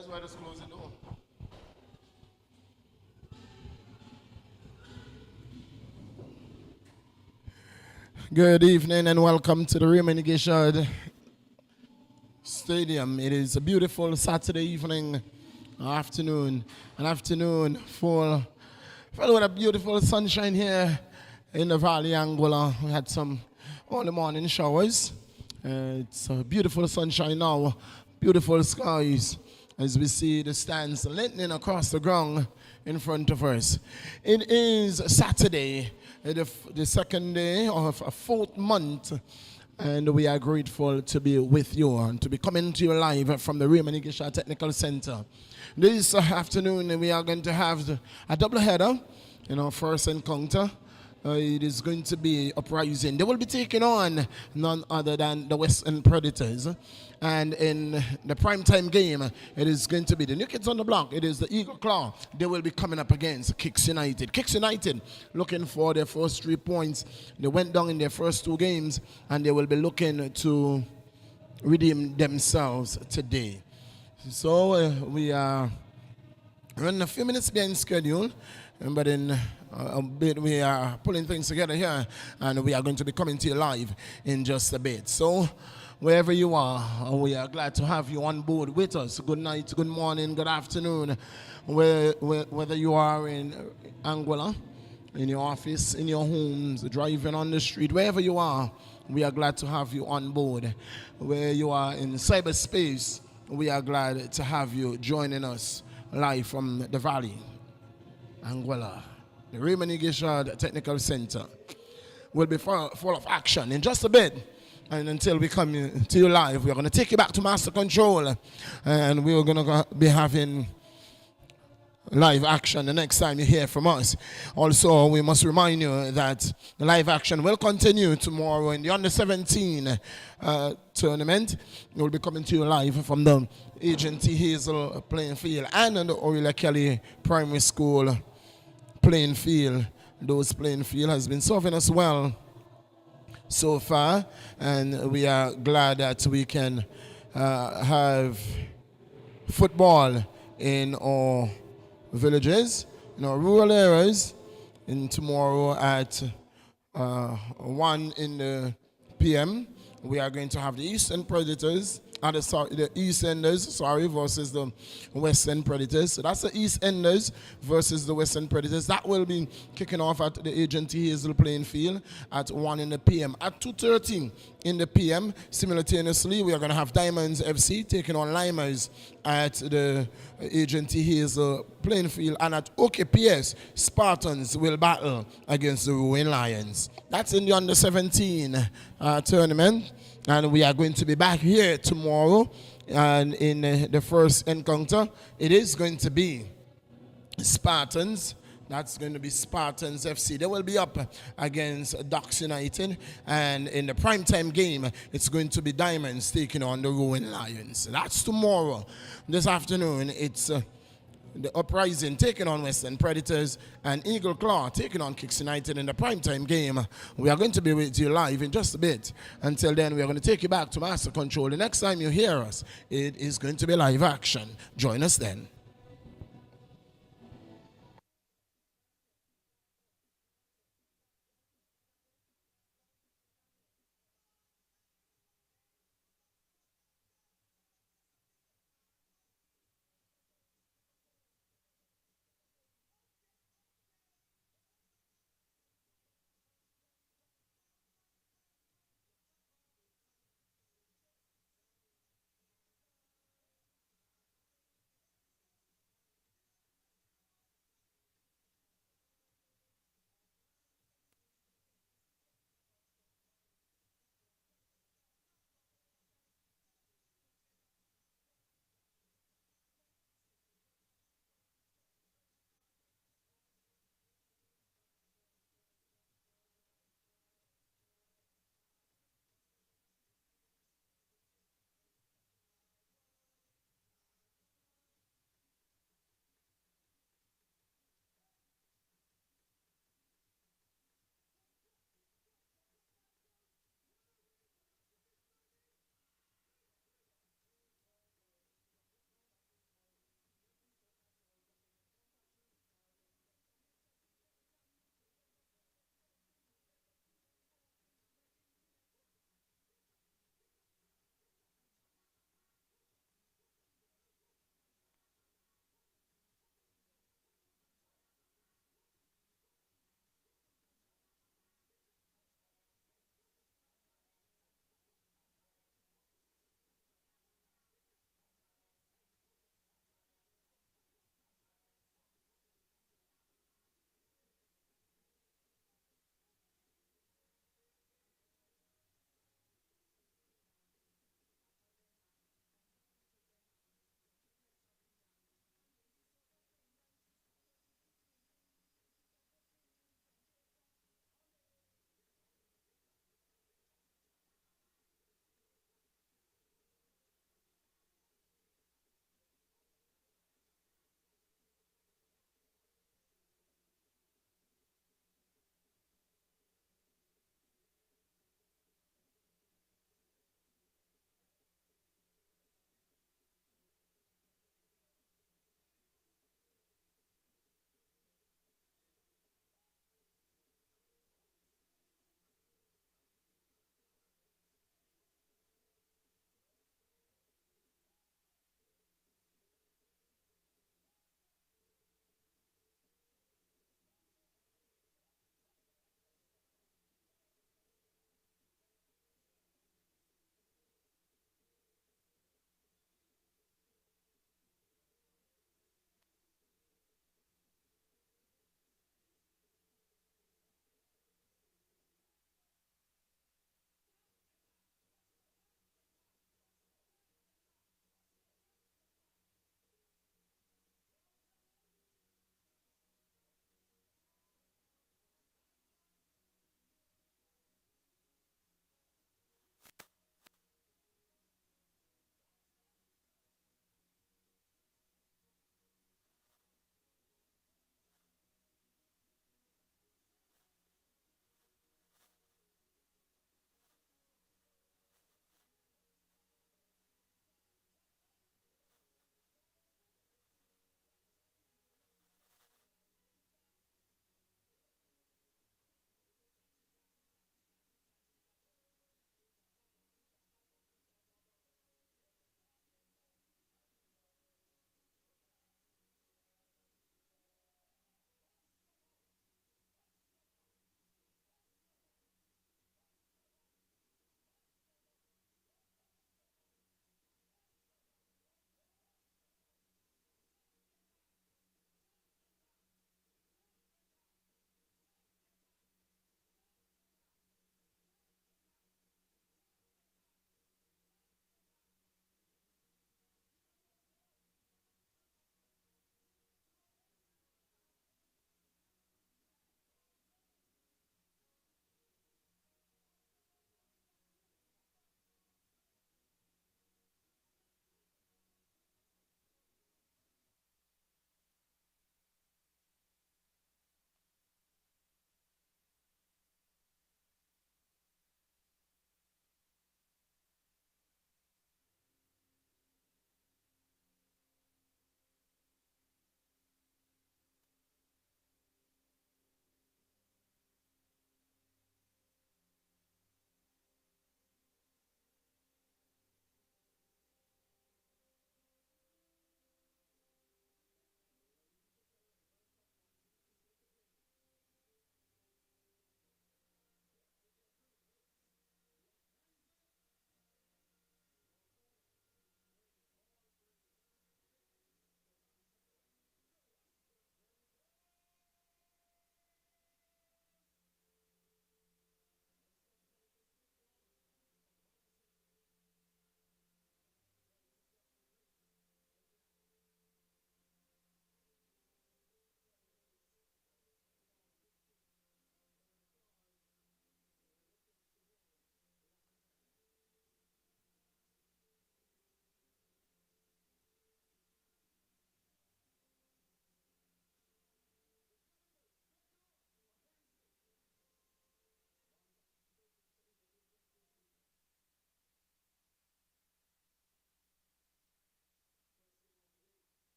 That's why I just close the door. Good evening and welcome to the Raymond Gishard Stadium. It is a beautiful Saturday evening, an afternoon full with a beautiful sunshine here in the Valley Anguilla. We had some early morning showers. It's a beautiful sunshine now, beautiful skies as we see the stands lengthening across the ground in front of us. It is Saturday, the second day of a fourth month, and we are grateful to be with you and to be coming to you live from the Raymond Gishard Technical Center. This afternoon we are going to have a double header in our first encounter. It is going to be Uprising. They will be taking on none other than the Western Predators. And in the primetime game, it is going to be the new kids on the block. It is the Eagle Claw. They will be coming up against Kicks United. Kicks United looking for their first 3 points. They went down in their first 2 games, and they will be looking to redeem themselves today. So we are running a few minutes behind schedule, but in a bit we are pulling things together here, and we are going to be coming to you live in just a bit. So wherever you are, we are glad to have you on board with us. Good night, good morning, good afternoon, whether you are in Anguilla, in your office, in your homes, driving on the street, wherever you are, we are glad to have you on board. Where you are in cyberspace, we are glad to have you joining us live from the Valley Anguilla. The Raymond Gishard Technical Center will be full of action in just a bit. And until we come to you live, we're going to take you back to Master Control. And we're going to be having live action the next time you hear from us. Also, we must remind you that the live action will continue tomorrow in the Under-17 tournament. We'll be coming to you live from the Agent T. Hazel playing field and the Aurelia Kelly Primary School playing field. Those playing field has been serving us well so far, and we are glad that we can have football in our villages, in our rural areas, and tomorrow at 1 in the p.m. we are going to have the Eastern Predators, the East Enders, versus the Western Predators. So that's the East Enders versus the Western Predators. That will be kicking off at the Agent T. Hazel playing field at 1 in the p.m. At 2:30 in the p.m., simultaneously, we are going to have Diamonds FC taking on Limers at the Agent T. Hazel playing field. And at OKPS, Spartans will battle against the Ruin Lions. That's in the Under-17 tournament. And we are going to be back here tomorrow. And in the first encounter, it is going to be Spartans. That's going to be Spartans FC. They will be up against Ducks United. And in the primetime game, it's going to be Diamonds taking on the Ruin Lions. That's tomorrow. This afternoon, it's the Uprising taking on Western Predators, and Eagle Claw taking on Kicks United in the primetime game. We are going to be with you live in just a bit. Until then, we are going to take you back to Master Control. The next time you hear us, it is going to be live action. Join us then.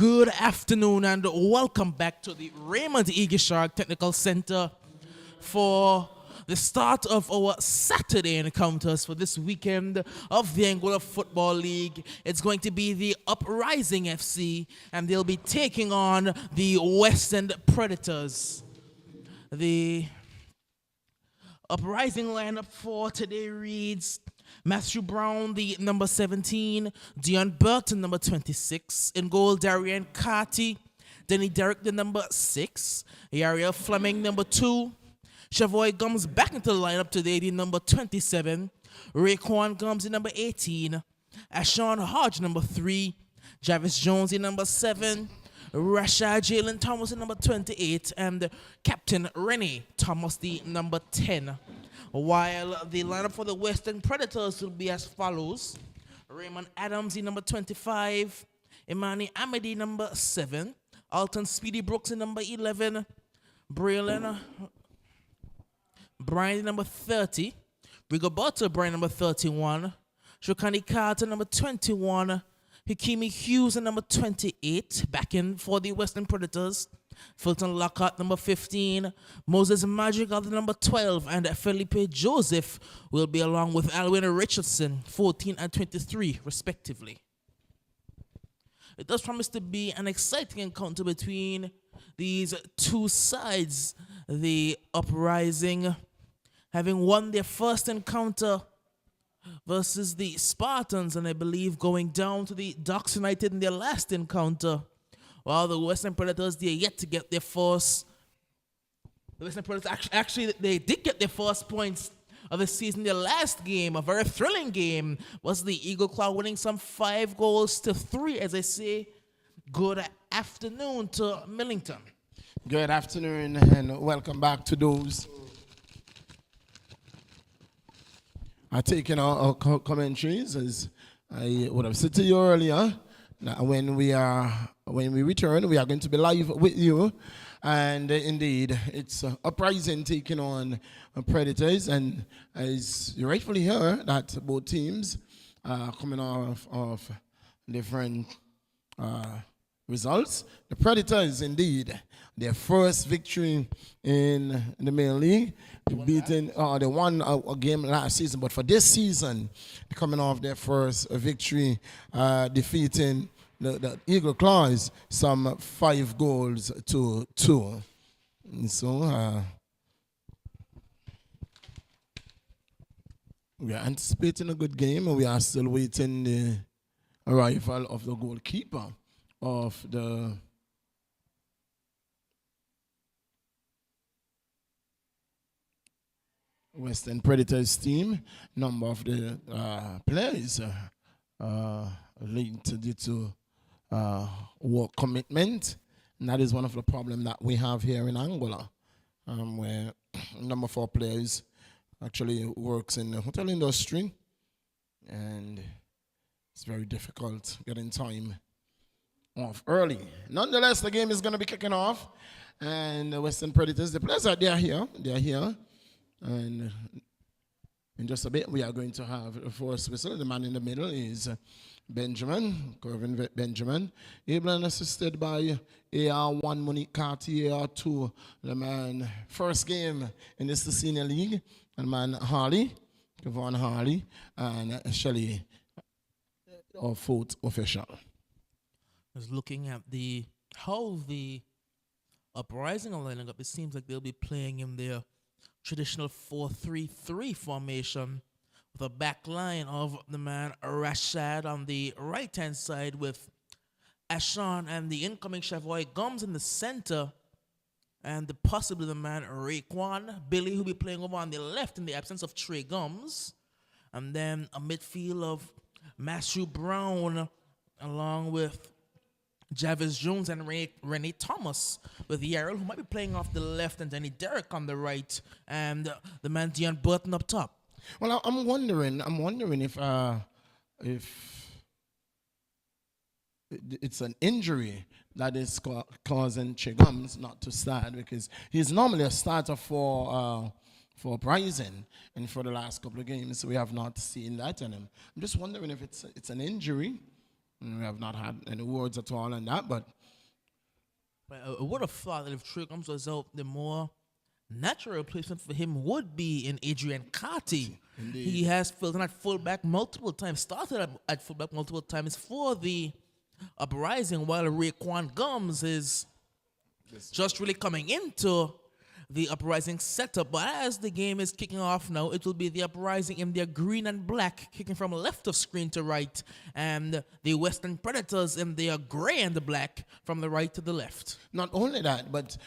Good afternoon and welcome back to the Raymond Eagle Shark Technical Center for the start of our Saturday encounters for this weekend of the Angola Football League. It's going to be the Uprising FC, and they'll be taking on the Western Predators. The Uprising lineup for today reads Matthew Brown, the number 17, Dion Burton, number 26, in goal Darian Carty, Denny Derrick, the number 6, Yariel Fleming, number 2, Chavoy Gums back into the lineup today, the number 27, Raekwon Gums, the number 18, Ashon Hodge, number 3, Jarvis Jones, the number 7, Rashad Jalen Thomas, the number 28, and Captain Rennie Thomas, the number 10. While the lineup for the Western Predators will be as follows: Raymond Adams, the number 25, Imani Amedi, number 7, Alton Speedy Brooks, the number 11, Braylon Brian, the number 30, Rigoberto Brian, number 31, Shokani Carter, number 21, Hikimi Hughes, the number 28, back in for the Western Predators, Fulton Lockhart, number 15, Moses Madrigal, the number 12, and Felipe Joseph will be along with Alwyn Richardson, 14 and 23, respectively. It does promise to be an exciting encounter between these two sides. The Uprising, having won their first encounter versus the Spartans, and I believe going down to the Ducks United in their last encounter. While the Western Predators, they're yet to get their first. The Western Predators actually they did get their first points of the season. Their last game, a very thrilling game, was the Eagle Claw winning some 5-3. As I say, good afternoon to Millington. Good afternoon and welcome back to those are taking our commentaries. As I would have said to you earlier, when we return, we are going to be live with you. And indeed, it's Uprising taking on Predators. And as you rightfully heard, that both teams are coming off of different results. The Predators, indeed, their first victory in the main league, they won a game last season, but for this season, coming off their first victory, defeating the Eagle Claws some 5-2. And so we are anticipating a good game, and we are still waiting the arrival of the goalkeeper of the Western Predators team. Number of the players linked due to work commitment, and that is one of the problems that we have here in Angola, where number 4 players actually works in the hotel industry, and it's very difficult getting time off early. Nonetheless, the game is going to be kicking off, and the Western Predators, the players they are here, and in just a bit we are going to have the first whistle. The man in the middle is Benjamin, Corvin Benjamin, able and assisted by AR1 Monique Carty, AR2, the man first game in this senior league, and man Harley, Kevon Harley, and Shelley, our fourth official. I was looking at how the Uprising are lining up. It seems like they'll be playing in their traditional 4-3-3 formation, with a back line of the man Rashad on the right-hand side, with Ashon and the incoming Chavoy Gums in the center, and possibly the man Raekwon Billy, who'll be playing over on the left in the absence of Trey Gums. And then a midfield of Matthew Brown along with Jarvis Jones and Rennie Thomas, with Yarrell, who might be playing off the left, and Danny Derrick on the right, and the man Dion Burton up top. Well, I'm wondering if it's an injury that is causing Chigums not to start, because he's normally a starter for Uprising, and for the last couple of games we have not seen that in him. I'm just wondering if it's an injury We have not had any words at all on that, but I would have thought that if Trey Combs was out, the more natural replacement for him would be in Adrian Carty. Indeed. He has filled in at fullback multiple times, started at fullback multiple times for the Uprising, while Raekwon Gums is just really coming into the Uprising setup. But as the game is kicking off now, it will be the Uprising in their green and black, kicking from left of screen to right, and the Western Predators in their gray and black from the right to the left. not only that, but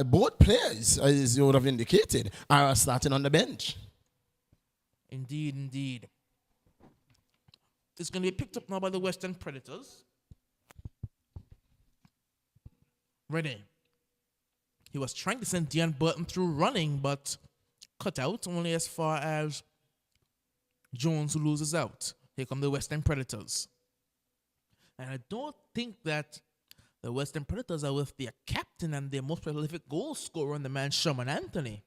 both players, as you would have indicated, are starting on the bench. Indeed, indeed. It's going to be picked up now by the Western Predators. Ready. He was trying to send Deon Burton through running, but cut out only as far as Jones loses out. Here come the Western Predators. And I don't think that the Western Predators are with their captain and their most prolific goal scorer, the man Sherman Anthony.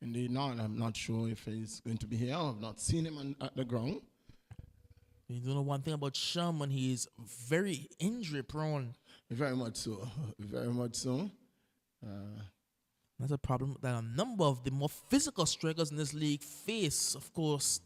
Indeed not. I'm not sure if he's going to be here. I've not seen him at the ground. You know one thing about Sherman, he is very injury prone. Very much so. Very much so. That's a problem that a number of the more physical strikers in this league face. Of course,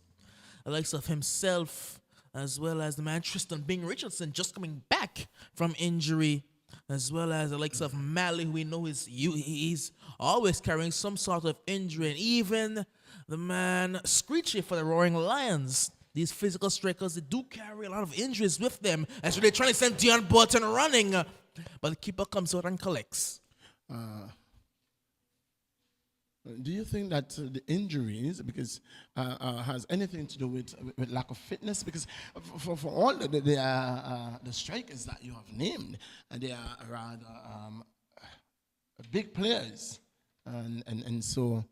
the likes of himself, as well as the man Tristan Bing Richardson, just coming back from injury, as well as the likes of Malley, who we know he's always carrying some sort of injury, and even the man Screechy for the Roaring Lions. These physical strikers, they do carry a lot of injuries with them, as they're trying to send Deon Burton running, but the keeper comes out and collects. Do you think that the injuries has anything to do with lack of fitness? Because for all the strikers that you have named, they are rather big players, and so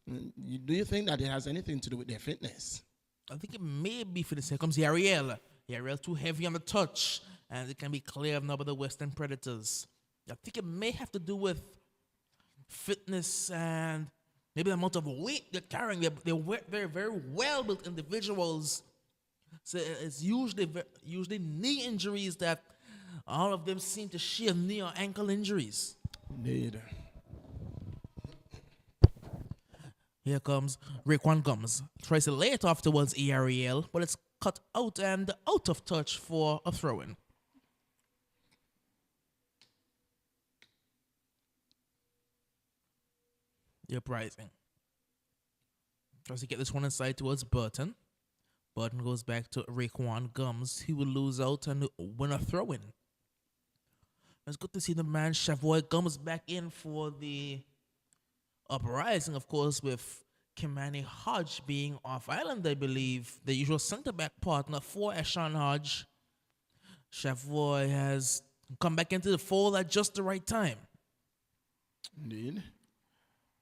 do you think that it has anything to do with their fitness? I think it may be for the second comes Yariel. Yariel too heavy on the touch, and it can be cleared now by the Western Predators. I think it may have to do with fitness and maybe the amount of weight they're carrying. They're very, very well-built individuals. So it's usually knee injuries that all of them seem to share knee or ankle injuries. Indeed. Here comes Raekwon Gums. Tries to lay it off towards Ariel, but it's cut out and out of touch for a throw-in. The Uprising tries to get this one inside towards Burton. Burton goes back to Raekwon Gums. He will lose out and win a throw-in. It's good to see the man Chavoy Gums back in for the Uprising, of course, with Kimani Hodge being off island, I believe. The usual centre-back partner for Eshawn Hodge. Chavoy has come back into the fold at just the right time. Indeed.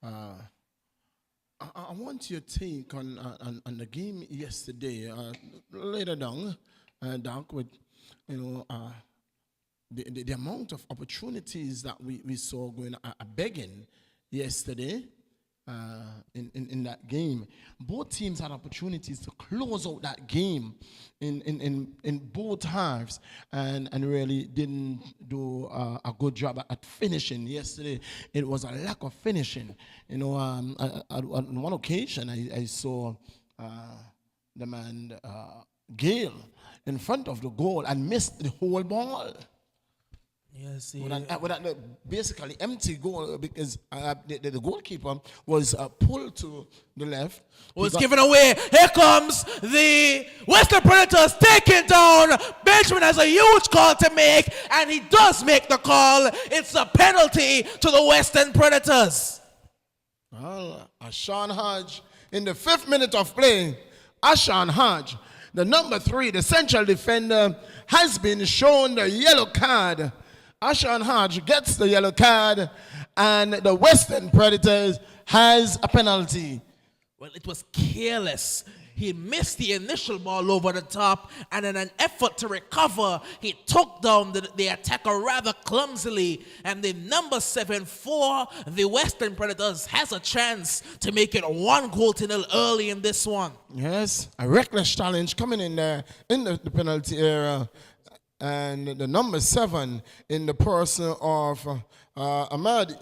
I want your take on the game yesterday. Later down, Doc, with the amount of opportunities that we saw going begging yesterday in that game. Both teams had opportunities to close out that game in both halves, and really didn't do a good job at finishing. Yesterday, it was a lack of finishing. On one occasion, I saw the man Gale in front of the goal and missed the whole ball. Yes, with that basically empty goal, because the goalkeeper was pulled to the left. Was given away. Here comes the Western Predators taking down. Benjamin has a huge call to make, and he does make the call. It's a penalty to the Western Predators. Well, Eshawn Hodge, in the 5th minute of play, Eshawn Hodge, the number 3, the central defender, has been shown the yellow card. Eshawn Hodge gets the yellow card, and the Western Predators has a penalty. Well, it was careless. He missed the initial ball over the top, and in an effort to recover, he took down the attacker rather clumsily. And the number 7 for the Western Predators has a chance to make it 1-0 early in this one. Yes, a reckless challenge coming in there in the penalty area. and the number 7 in the person of Ahmad.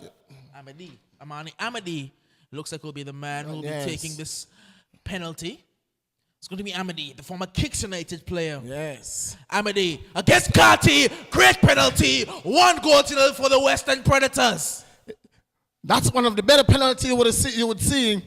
Amadi looks like he'll be the man who will be taking this penalty. It's going to be Amadi, the former Kicks United player. Yes. Amadi against Carty. Great penalty. 1-0 for the Western Predators. That's one of the better penalties you would see.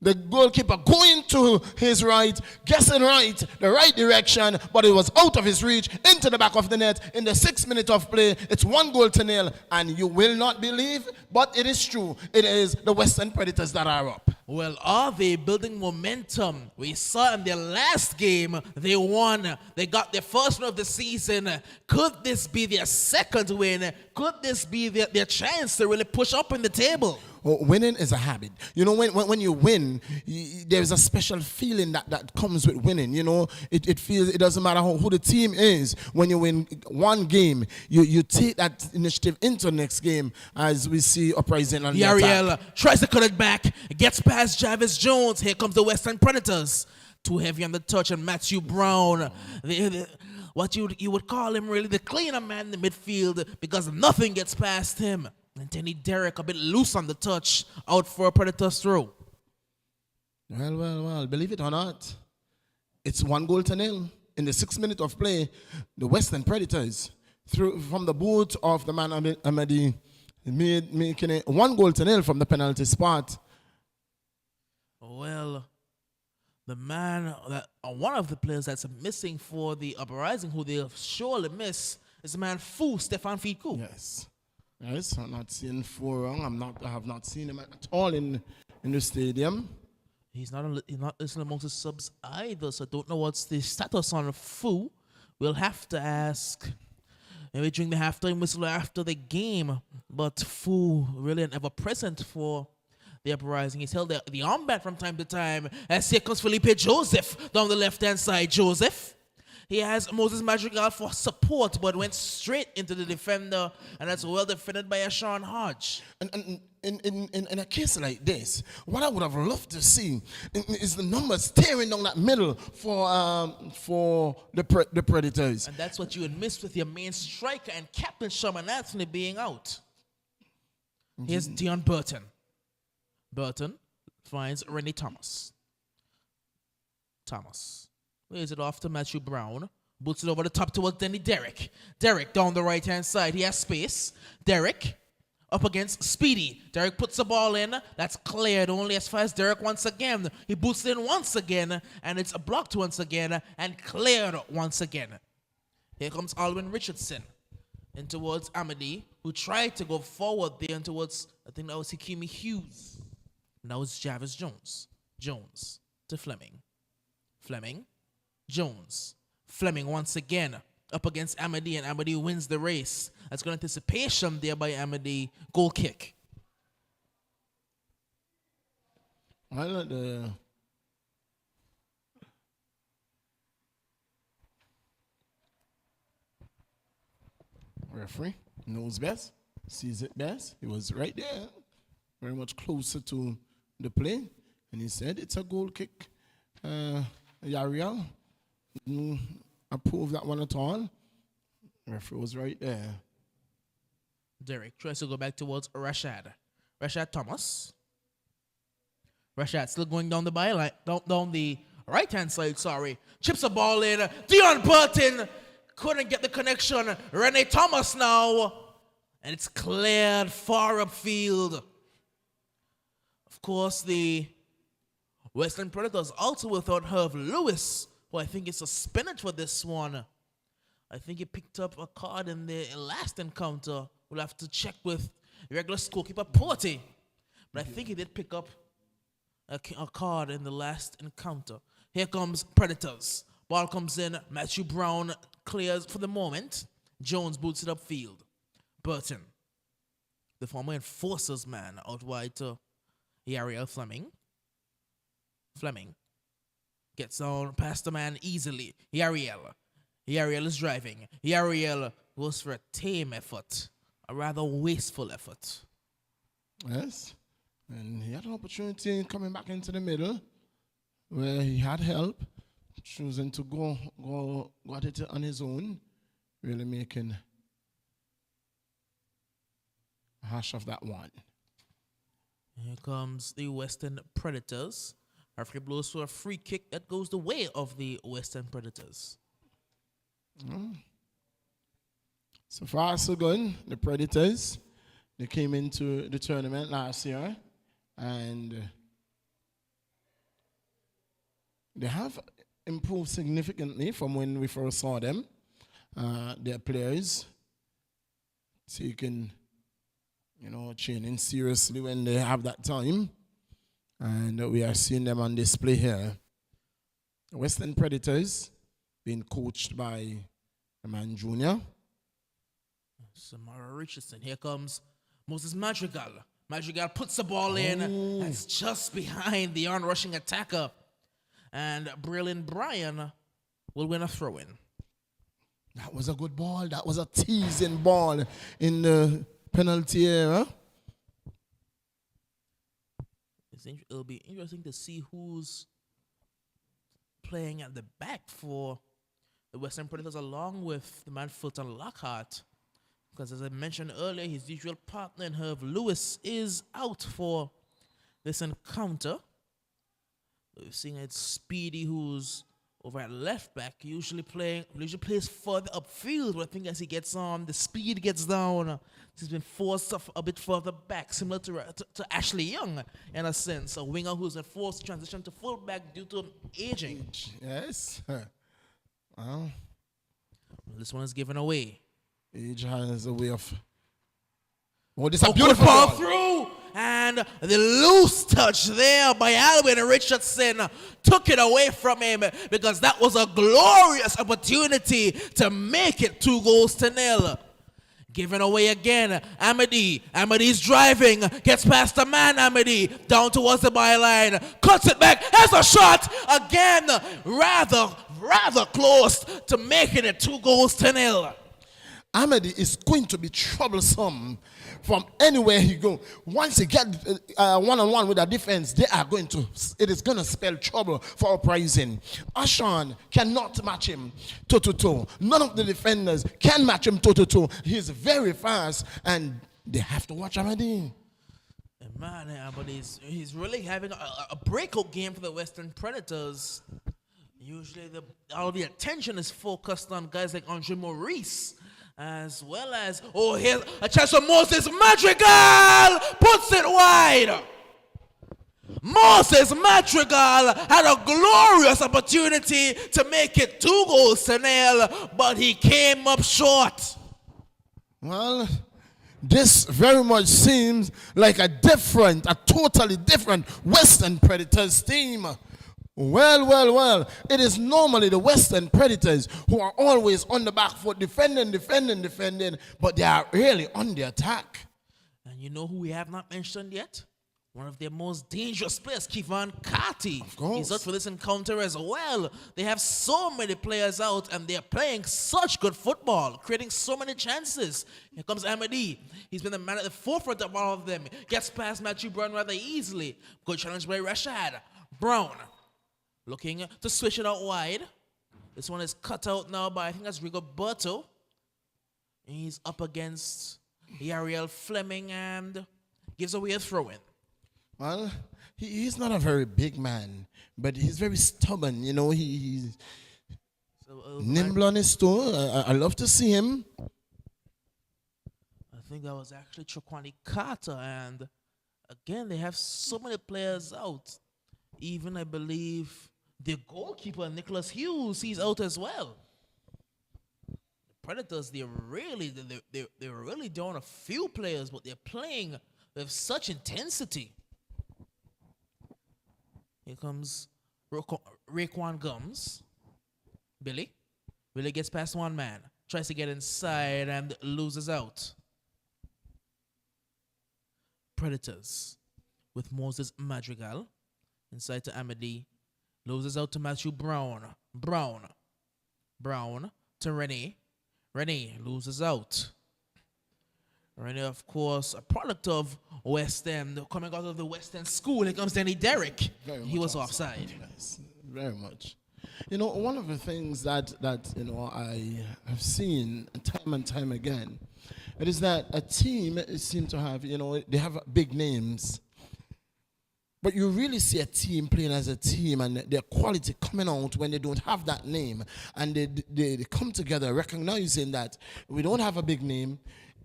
The goalkeeper going to his right, guessing right, the right direction, but it was out of his reach, into the back of the net. In the 6th minute of play, it's 1-0, and you will not believe, but it is true. It is the Western Predators that are up. Well, are they building momentum? We saw in their last game, they won. They got their first win of the season. Could this be their second win? Could this be their chance to really push up in the table? Well, winning is a habit. You know, when you win, there's a special feeling that comes with winning. You know, it feels, it doesn't matter who the team is. When you win one game, you take that initiative into the next game, as we see Uprising on the attack. Yariel tries to cut it back, gets past Jarvis Jones. Here comes the Western Predators. Too heavy on the touch, and Matthew Brown. What you would call him really the cleaner man in the midfield, because nothing gets past him. And Danny Derrick a bit loose on the touch, out for a Predators throw. Well, believe it or not, it's 1-0 in the 6th minute of play. The Western Predators, from the boot of the man Amadi, making it 1-0 from the penalty spot. Well, the man, one of the players that's missing for the Uprising, who they'll surely miss, is the man Stefan Fiku. Yes, I'm not seeing Furong. I have not seen him at all in the stadium. He's not listening amongst the subs either, so I don't know what's the status on Fu. We'll have to ask maybe during the halftime whistle after the game. But Fu really an ever present for the Uprising. He's held the armband from time to time. As here comes Felipe Joseph down the left-hand side. Joseph. He has Moses Madrigal for support, but went straight into the defender, and that's well defended by Sean Hodge. And in a case like this, what I would have loved to see is the numbers tearing down that middle for the Predators. And that's what you would miss with your main striker and Captain Sherman Anthony being out. Here's Dion Burton. Burton finds Rennie Thomas. Lays it off to Matthew Brown. Boots it over the top towards Danny Derrick. Derrick down the right-hand side. He has space. Derrick up against Speedy. Derrick puts the ball in. That's cleared only as far as Derrick once again. He boots it in once again, and it's blocked once again and cleared once again. Here comes Alwyn Richardson in towards Amadi, who tried to go forward there and towards, I think that was Hakimi Hughes. Now it's Jarvis Jones. Jones to Fleming. Jones. Fleming once again up against Amadi, and Amadi wins the race. That's good anticipation there by Amadi. Goal kick. Well, the referee knows best, sees it best. He was right there, very much closer to the play, and he said it's a goal kick. Yariel didn't approve that one at all. Referee was right there. Derrick tries to go back towards Rashad Thomas. Rashad still going down the byline, down the right-hand side, Chips a ball in. Dion Burton couldn't get the connection. Rennie Thomas now. And it's cleared far upfield. Of course, the Western Predators also without Herb Lewis, who I think is suspended for this one. I think he picked up a card in the last encounter. We'll have to check with regular scorekeeper Porty. But I think he did pick up a card in the last encounter. Here comes Predators. Ball comes in. Matthew Brown clears for the moment. Jones boots it upfield. Burton, the former Enforcers man, out wide to Yariel Fleming. Fleming gets on past the man easily. Yariel is driving. Yariel goes for a tame effort, a rather wasteful effort. Yes, and he had an opportunity coming back into the middle where he had help, choosing to go at it on his own. really making a hash of that one. Here comes the Western Predators. Referee blows for a free kick that goes the way of the Western Predators. So far, so good. The Predators, they came into the tournament last year, and they have improved significantly from when we first saw them. Their players taking, training seriously when they have that time. And we are seeing them on display here. Western Predators being coached by a man junior. Samara Richardson. Here comes Moses Madrigal. Madrigal puts the ball in. That's just behind the on-rushing attacker. And Braylon Bryan will win a throw-in. That was a good ball. That was a teasing ball in the penalty area. It'll be interesting to see who's playing at the back for the Western Predators along with the man Fulton Lockhart. Because as I mentioned earlier, his usual partner in Herb Lewis is out for this encounter. We've seen it Speedy, who's over at left back, usually plays further upfield, but I think as he gets on, the speed gets down. He's been forced a bit further back, similar to Ashley Young, in a sense, a winger who's been forced to transition to fullback due to aging. Yes. Well, this one is given away. Age has a way of... Oh, this is a beautiful ball ball. Through, and the loose touch there by Alwyn Richardson took it away from him because that was a glorious opportunity to make it 2-0. Given away again, Amity. Amity's driving, gets past the man, Amity, down towards the byline, cuts it back, has a shot, again, rather close to making it 2-0. Amity is going to be troublesome from anywhere he go. Once he get one-on-one with the defense, it is going to spell trouble for Uprising. Ashan cannot match him toe-to-toe. None of the defenders can match him toe-to-toe. He's very fast, and they have to watch Amity. Man, but he's really having a breakout game for the Western Predators. Usually all the attention is focused on guys like Andre Maurice, as well as, here's a chance for Moses Madrigal, puts it wide. Moses Madrigal had a glorious opportunity to make it 2-0, but he came up short. Well, this very much seems like a totally different Western Predators team. Well. It is normally the Western Predators who are always on the back foot, defending, but they are really on the attack. And you know who we have not mentioned yet? One of their most dangerous players, Kevon Carty. Of course. He's out for this encounter as well. They have so many players out, and they're playing such good football, creating so many chances. Here comes Amity. He's been the man at the forefront of all of them. Gets past Matthew Brown rather easily. Good challenge by Rashad. Brown looking to switch it out wide. This one is cut out now by, I think that's Rigoberto. He's up against Yariel Fleming and gives away a throw-in. Well, he's not a very big man, but he's very stubborn. He's nimble on his toe. I love to see him. I think that was actually Troquani Carter, and again, they have so many players out. Even, I believe, the goalkeeper, Nicholas Hughes, he's out as well. The Predators, they're really down a few players, but they're playing with such intensity. Here comes Raekwon Gums. Billy gets past one man, tries to get inside and loses out. Predators with Moses Madrigal. Inside to Amity. Loses out to Matthew Brown. Brown to Rennie. Rennie loses out. Rennie, of course, a product of West End, coming out of the West End school. Here comes Danny Derrick. He was offside. Yes, very much. You know, one of the things that I have seen time and time again, it is that a team seem to have, they have big names, but you really see a team playing as a team and their quality coming out when they don't have that name. And they come together recognizing that we don't have a big name.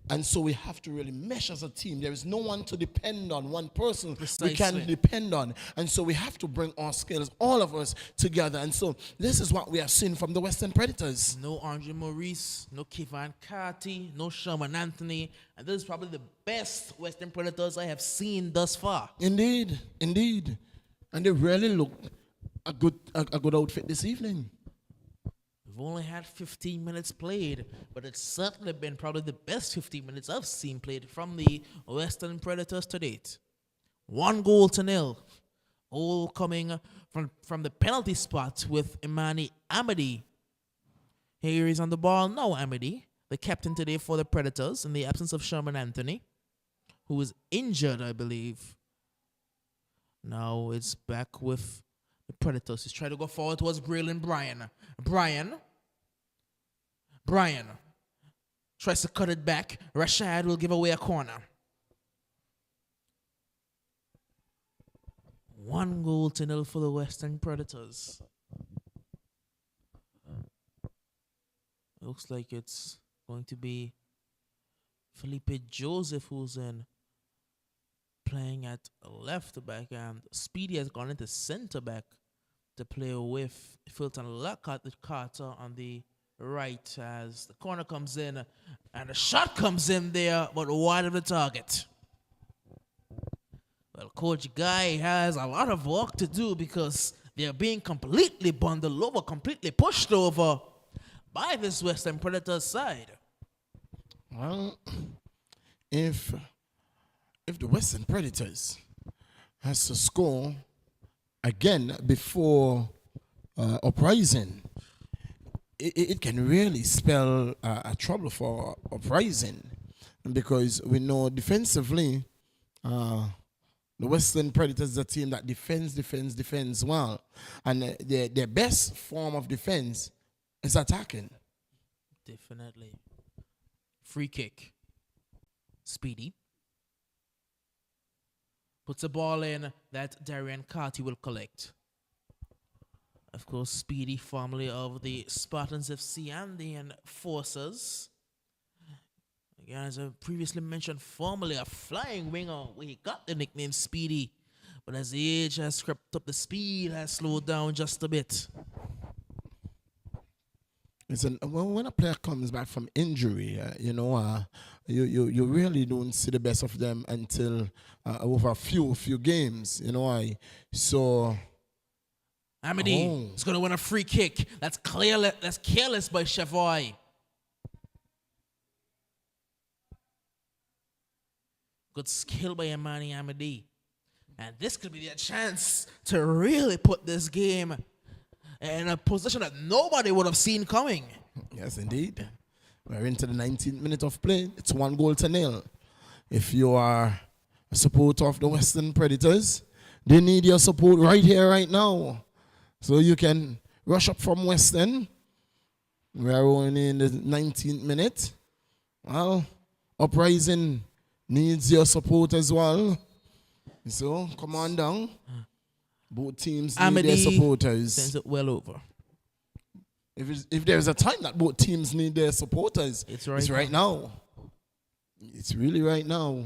And so we have to really mesh as a team. There is no one to depend on, one person we can depend on. And so we have to bring our skills, all of us, together. And so this is what we have seen from the Western Predators. No Andre Maurice, no Kevin Carty, no Sherman Anthony. And this is probably the best Western Predators I have seen thus far. Indeed, indeed. And they really looked a good outfit this evening. We've only had 15 minutes played, but it's certainly been probably the best 15 minutes I've seen played from the Western Predators to date. 1-0. All coming from the penalty spot with Imani Amadi. Here he's on the ball now, Amadi, the captain today for the Predators in the absence of Sherman Anthony, who is injured, I believe. Now it's back with the Predators. He's trying to go forward towards Braylon Brian tries to cut it back. Rashad will give away a corner. 1-0 for the Western Predators. Looks like it's going to be Felipe Joseph who's in playing at left back, and Speedy has gone into center back to play with Fulton Lockhart, the Carter on the right as the corner comes in and the shot comes in there, but wide of the target. Well, Coach Guy has a lot of work to do because they're being completely bundled over, completely pushed over by this Western Predators side. Well, if the Western Predators has to score again before Uprising, it can really spell a trouble for Uprising, because we know defensively the Western Predators is a team that defends well, and their best form of defense is attacking. Definitely. Free kick. Speedy puts a ball in that Darian Carty will collect. Of course, Speedy, formerly of the Spartans FC and the Enforcers. Again, as I previously mentioned, formerly a flying winger, where he got the nickname Speedy. But as the age has crept up, the speed has slowed down just a bit. Listen, when a player comes back from injury, you really don't see the best of them until over a few games. So Amity is going to win a free kick. That's careless by Chavoy. Good skill by Imani Amadi. And this could be their chance to really put this game in a position that nobody would have seen coming. Yes, indeed. We're into the 19th minute of play. It's 1-0. If you are a supporter of the Western Predators, they need your support right here, right now. So you can rush up from Western. We are only in the 19th minute. Well, Uprising needs your support as well. So come on down. Both teams need their supporters. Sends it well over. If there's a time that both teams need their supporters, it's right now. It's really right now.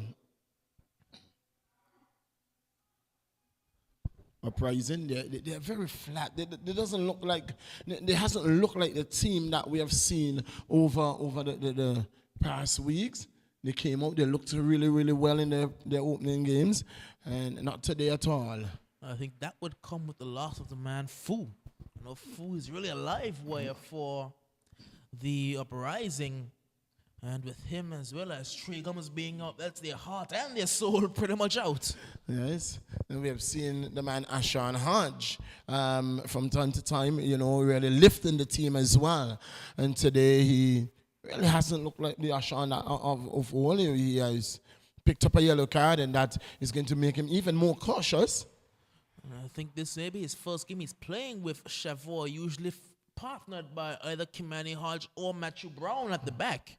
Uprising, they're very flat. They doesn't look like, they hasn't looked like the team that we have seen over the past weeks. They came out, they looked really, really well in their opening games, and not today at all. I think that would come with the loss of the man Fu. Fu is really a live wire for the Uprising, and with him as well as Trey Gomez being out, that's their heart and their soul pretty much out. Yes, and we have seen the man Ashan Hodge from time to time, really lifting the team as well. And today he really hasn't looked like the Ashan of old. He has picked up a yellow card, and that is going to make him even more cautious. I think this may be his first game he's playing with Chavoy, usually partnered by either Kimani Hodge or Matthew Brown at the back.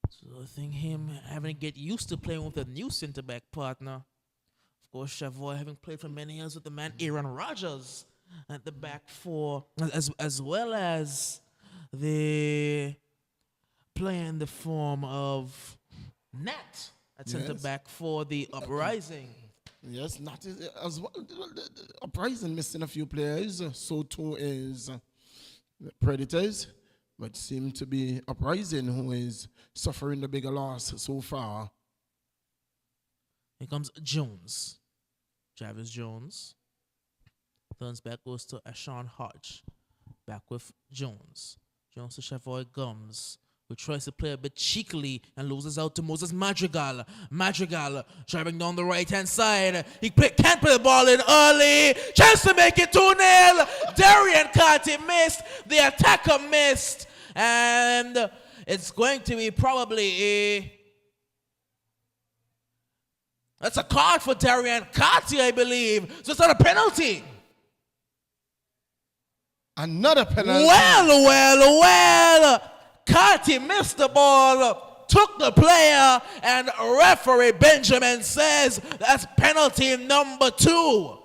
So I think him having to get used to playing with a new centre-back partner. Of course, Chavoy having played for many years with the man Aaron Rodgers at the back four, as well as the player in the form of Nat at centre-back for the Uprising. Yes, not as well. The Uprising missing a few players. So too is the Predators, but seem to be Uprising who is suffering the bigger loss so far. Here comes Jones. Travis Jones. Turns back, goes to Ashawn Hodge. Back with Jones. Jones to Chavoy Gums, who tries to play a bit cheekily and loses out to Moses Madrigal. Madrigal driving down the right-hand side. He can't put the ball in early. Chance to make it 2-0. Darian Carty missed. The attacker missed. And it's going to be probably that's a card for Darian Carty, I believe. So it's not a penalty. Another penalty. Well. Carty missed the ball, took the player, and referee Benjamin says that's penalty number 2.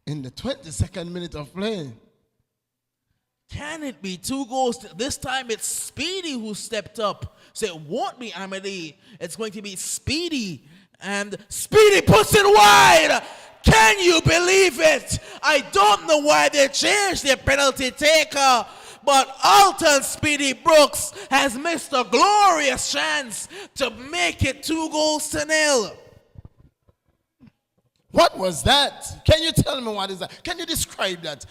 In the 22nd minute of play. Can it be 2 goals? This time it's Speedy who stepped up. So it won't be Amity. It's going to be Speedy. And Speedy puts it wide. Can you believe it? I don't know why they changed their penalty taker. But Alton Speedy Brooks has missed a glorious chance to make it 2-0. What was that? Can you tell me what is that? Can you describe that?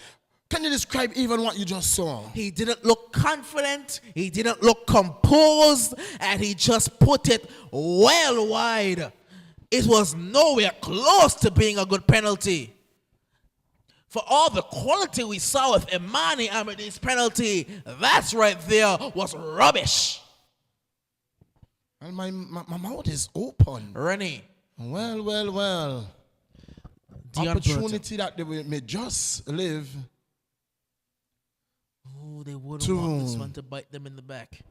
Can you describe even what you just saw? He didn't look confident, he didn't look composed, and he just put it well wide. It was nowhere close to being a good penalty. For all the quality we saw with Imani Amity's penalty, that's right there was rubbish. And my mouth is open. Rennie. Well. Opportunity that they may just live. Oh, they wouldn't want this one to bite them in the back.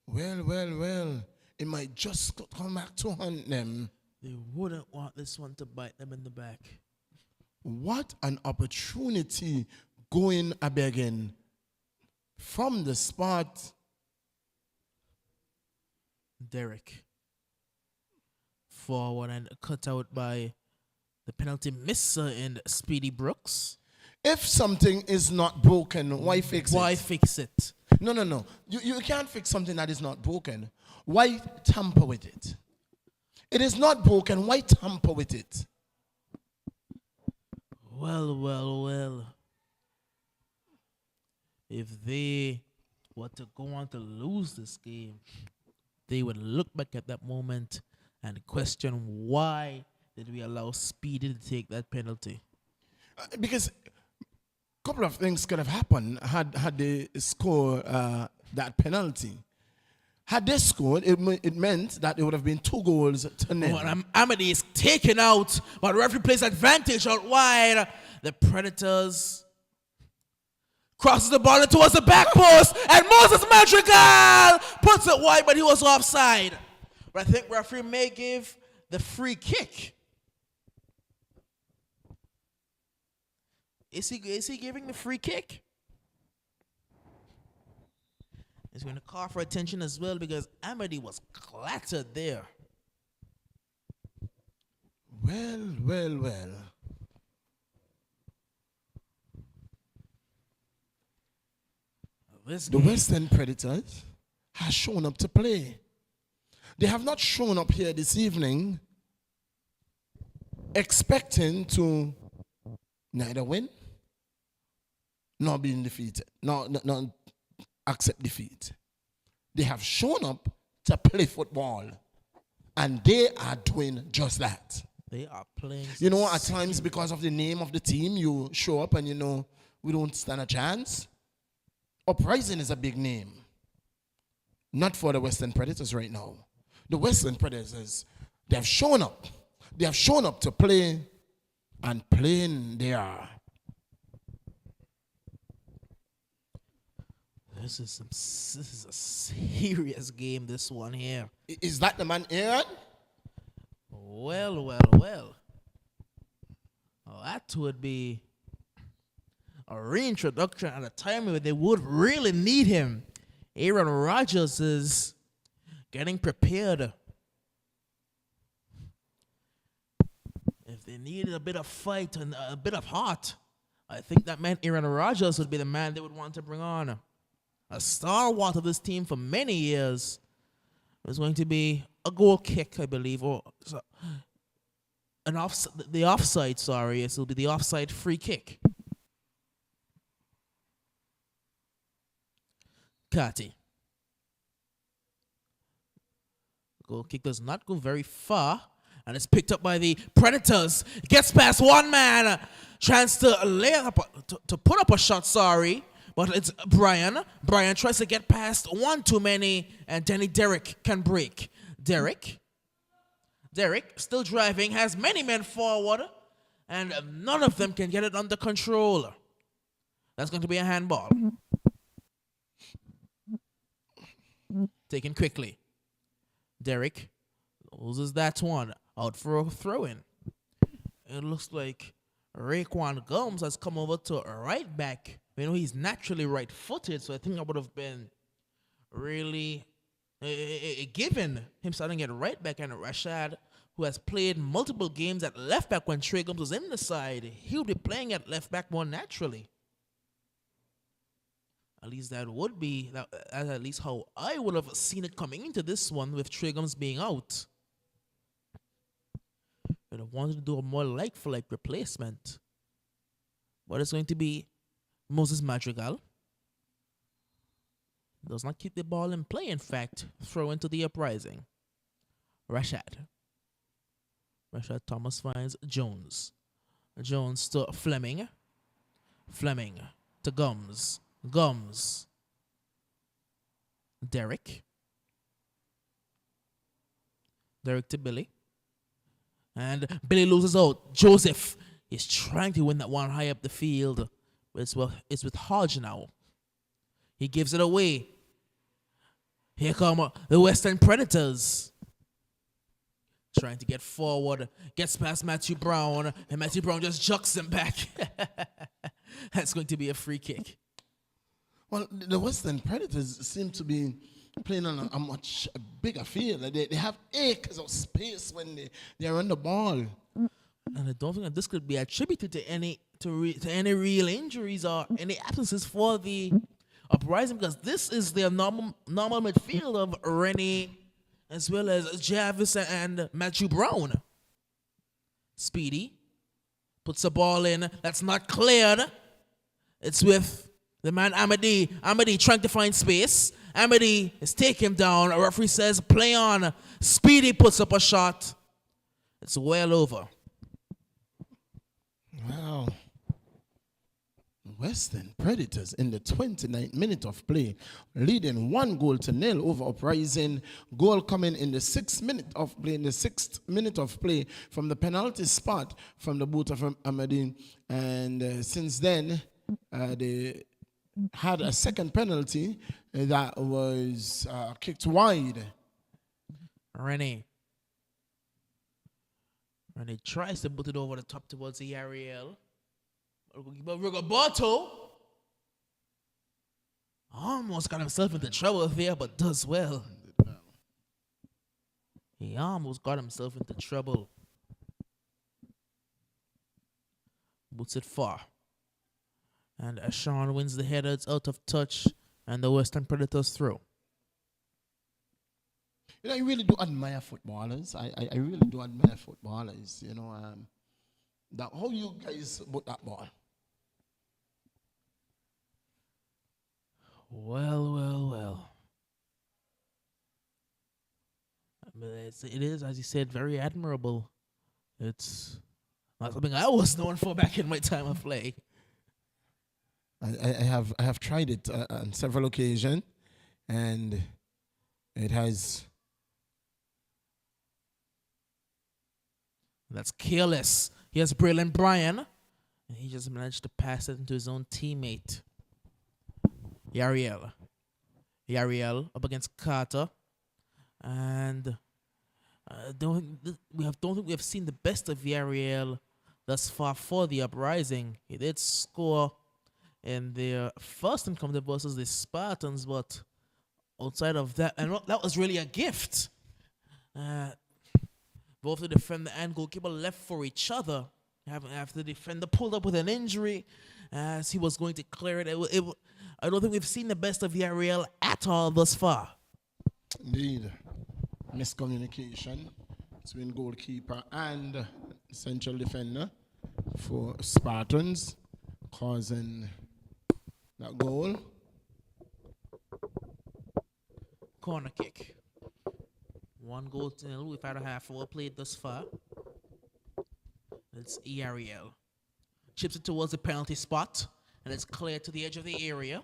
Well. It might just come back to hunt them. They wouldn't want this one to bite them in the back. What an opportunity going a begging from the spot. Derek. Forward and cut out by the penalty misser in Speedy Brooks. If something is not broken, why fix it? Why fix it? No. You can't fix something that is not broken. Why tamper with it? It is not broken. Why tamper with it? Well. If they were to go on to lose this game, they would look back at that moment and question why did we allow Speedy to take that penalty? Because a couple of things could have happened had they scored that penalty. Had they scored, it meant that it would have been 2-0. Well, Amity is taken out, but referee plays advantage out wide. The Predators crosses the ball towards the back post, and Moses Madrigal puts it wide, but he was offside. But I think referee may give the free kick. Is he giving the free kick? He's going to call for attention as well because Amity was clattered there. Well. The Western Predators has shown up to play. They have not shown up here this evening expecting to neither win nor being defeated, nor accept defeat. They have shown up to play football, and they are doing just that. They are playing. You know, at times because of the name of the team, you show up and you know we don't stand a chance. Uprising is a big name. Not for the Western Predators right now. The Western Predators, They have shown up. They have shown up to play, and playing they are. This is a serious game, this one here. Is that the man, Aaron? Well. Oh, that would be a reintroduction at a time where they would really need him. Aaron Rodgers is getting prepared. If they needed a bit of fight and a bit of heart, I think that meant Aaron Rodgers would be the man they would want to bring on. A stalwart of this team for many years. It was going to be a goal kick, I believe, or the offside, sorry. It will be the offside free kick. Kati. Goal kick does not go very far. And it's picked up by the Predators. Gets past one man. Tries to lay up, to put up a shot, sorry. But it's Brian. Brian tries to get past one too many. And Danny Derrick can break. Derrick still driving. Has many men forward. And none of them can get it under control. That's going to be a handball. Taken quickly. Derrick loses that one. Out for a throw-in. It looks like Raekwon Gomes has come over to a right back. You know, he's naturally right-footed, so I think that would have been really given him starting at right back. And Rashad, who has played multiple games at left back when Trey Gomes was in the side, he'll be playing at left back more naturally. At least that would be, at least how I would have seen it coming into this one with Trey Gomes being out. But I wanted to do a more like-for-like replacement. But it's going to be Moses Madrigal. Does not keep the ball in play, in fact. Throw into the Uprising. Rashad Thomas finds Jones. Jones to Fleming. Fleming to Gums. Gums. Derrick to Billy. And Billy loses out. Joseph is trying to win that one high up the field. But it's with Hodge now. He gives it away. Here come the Western Predators. Trying to get forward. Gets past Matthew Brown. And Matthew Brown just jucks him back. That's going to be a free kick. Well, the Western Predators seem to be playing on a much bigger field. They have acres of space when they're on the ball. And I don't think that this could be attributed to any real injuries or any absences for the Uprising, because this is their normal midfield of Rennie as well as Jarvis and Matthew Brown. Speedy puts the ball in. That's not cleared. It's with the man Amadi. Amadi trying to find space. Amadi is taking him down. A referee says play on. Speedy puts up a shot. It's well over. Wow. Western Predators in the 29th minute of play, leading 1-0 over Uprising. Goal coming in the 6th minute of play, in the 6th minute of play from the penalty spot from the boot of Amadi. And since then, they had a second penalty that was kicked wide. Rennie tries to put it over the top towards the Ariel. But Rigoberto almost got himself into trouble there, but does well. He almost got himself into trouble. Boots it far. And Ashawn wins the header. It's out of touch. And the Western Predators throw. You know, I really do admire footballers. I really do admire footballers. You know, that how you guys put that ball. Well. It is, as you said, very admirable. It's not something I was known for back in my time of play. I have tried it on several occasions, and it has That's careless. Here's Braylon Bryan. And he just managed to pass it into his own teammate. Yariel. Yariel up against Carter. And don't think we have seen the best of Yariel thus far for the Uprising. He did score in their first encounter versus the Spartans, but outside of that, and that was really a gift. Both the defender and goalkeeper left for each other. After the defender pulled up with an injury as he was going to clear it. I don't think we've seen the best of Yariel at all thus far. Indeed. Miscommunication between goalkeeper and central defender for Spartans, causing that goal. Corner kick. 1-0. We've had a half hour played thus far. It's Ariel. Chips it towards the penalty spot, and it's cleared to the edge of the area.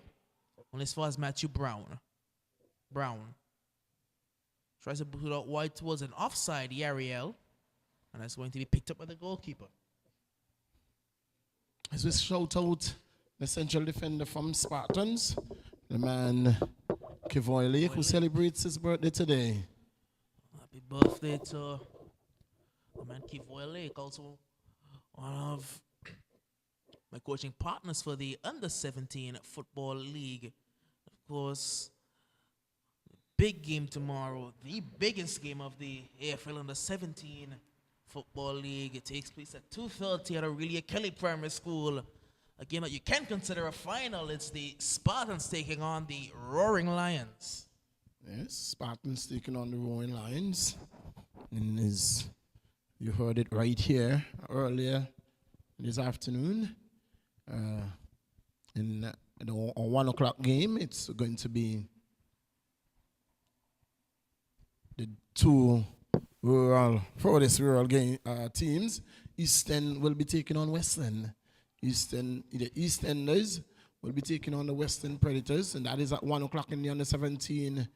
Only as far as Matthew Brown. Brown tries to put it out wide towards an offside Ariel, and that's going to be picked up by the goalkeeper. As we shout out the central defender from Spartans, the man Kivoyle, who celebrates his birthday today. Happy birthday to the man Kivoyle, also one of my coaching partners for the Under-17 Football League. Of course, big game tomorrow, the biggest game of the AFL Under-17 Football League. It takes place at 2:30 at Aurelia Kelly Primary School. A game that you can consider a final. It's the Spartans taking on the Roaring Lions. Yes, Spartans taking on the Roaring Lions. And you heard it right here earlier this afternoon. In the 1 o'clock game, it's going to be the two furthest rural game teams. Eastern will be taking on Western. The Eastenders will be taking on the Western Predators, and that is at 1 o'clock in the Under-17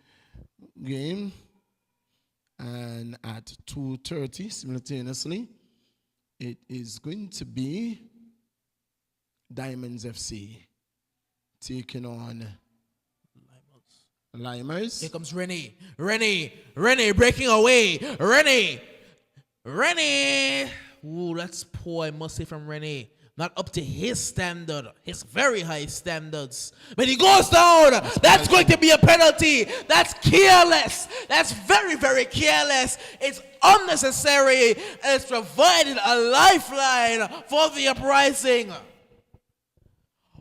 game. And at 2:30 simultaneously, it is going to be Diamonds FC taking on Limers. Here comes Rennie. Rennie breaking away. Rennie. Ooh, that's poor, I must say, from Rennie. Not up to his standard, his very high standards. But he goes down. That's going to be a penalty. That's careless. That's very, very careless. It's unnecessary. And it's provided a lifeline for the Uprising.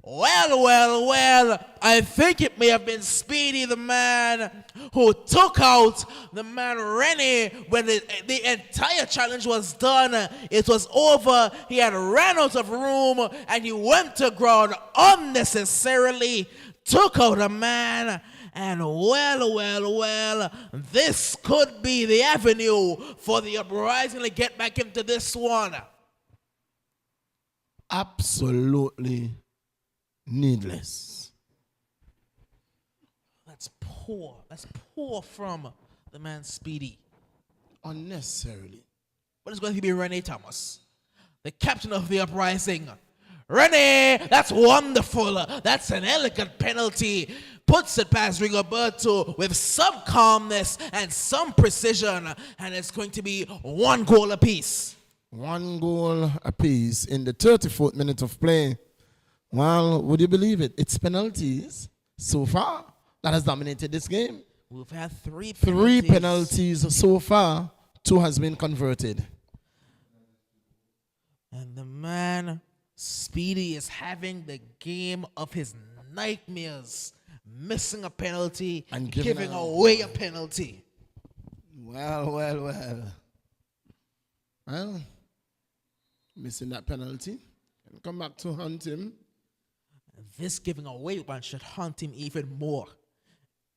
Well, I think it may have been Speedy, the man who took out the man Rennie when the entire challenge was done. It was over. He had ran out of room and he went to ground unnecessarily, took out a man. And well, this could be the avenue for the Uprising to get back into this one. Absolutely needless. That's poor. That's poor from the man Speedy. Unnecessarily. But it's going to be Renee Thomas, the captain of the Uprising. Renee, that's wonderful. That's an elegant penalty. Puts it past Rigoberto with some calmness and some precision. And it's going to be 1 goal apiece. 1 goal apiece in the 34th minute of play. Well, would you believe it? It's penalties so far that has dominated this game. We've had 3 penalties. 3 penalties so far. 2 has been converted. And the man, Speedy, is having the game of his nightmares. Missing a penalty and giving away a penalty. Well. Missing that penalty. Come back to hunt him. This giving away one should haunt him even more.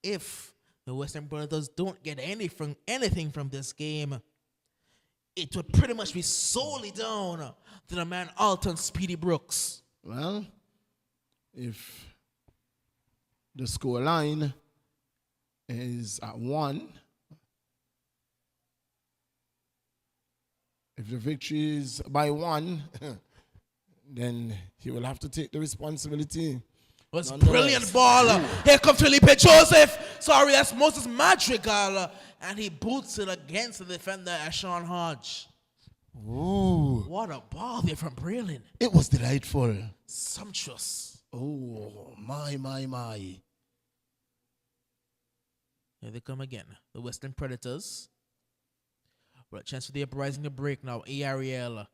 If the Western Brothers don't get anything from this game, it would pretty much be solely down to the man Alton Speedy Brooks. Well, if the score line is at 1, If the victory is by 1, then he will have to take the responsibility. Was brilliant ball. Here comes Felipe Joseph. Sorry, that's Moses Madrigal. And he boots it against the defender, Sean Hodge. Ooh. What a ball there from Breland. It was delightful. Sumptuous. Oh, my. Here they come again. The Western Predators. Well, a chance for the Uprising to break now. Ariel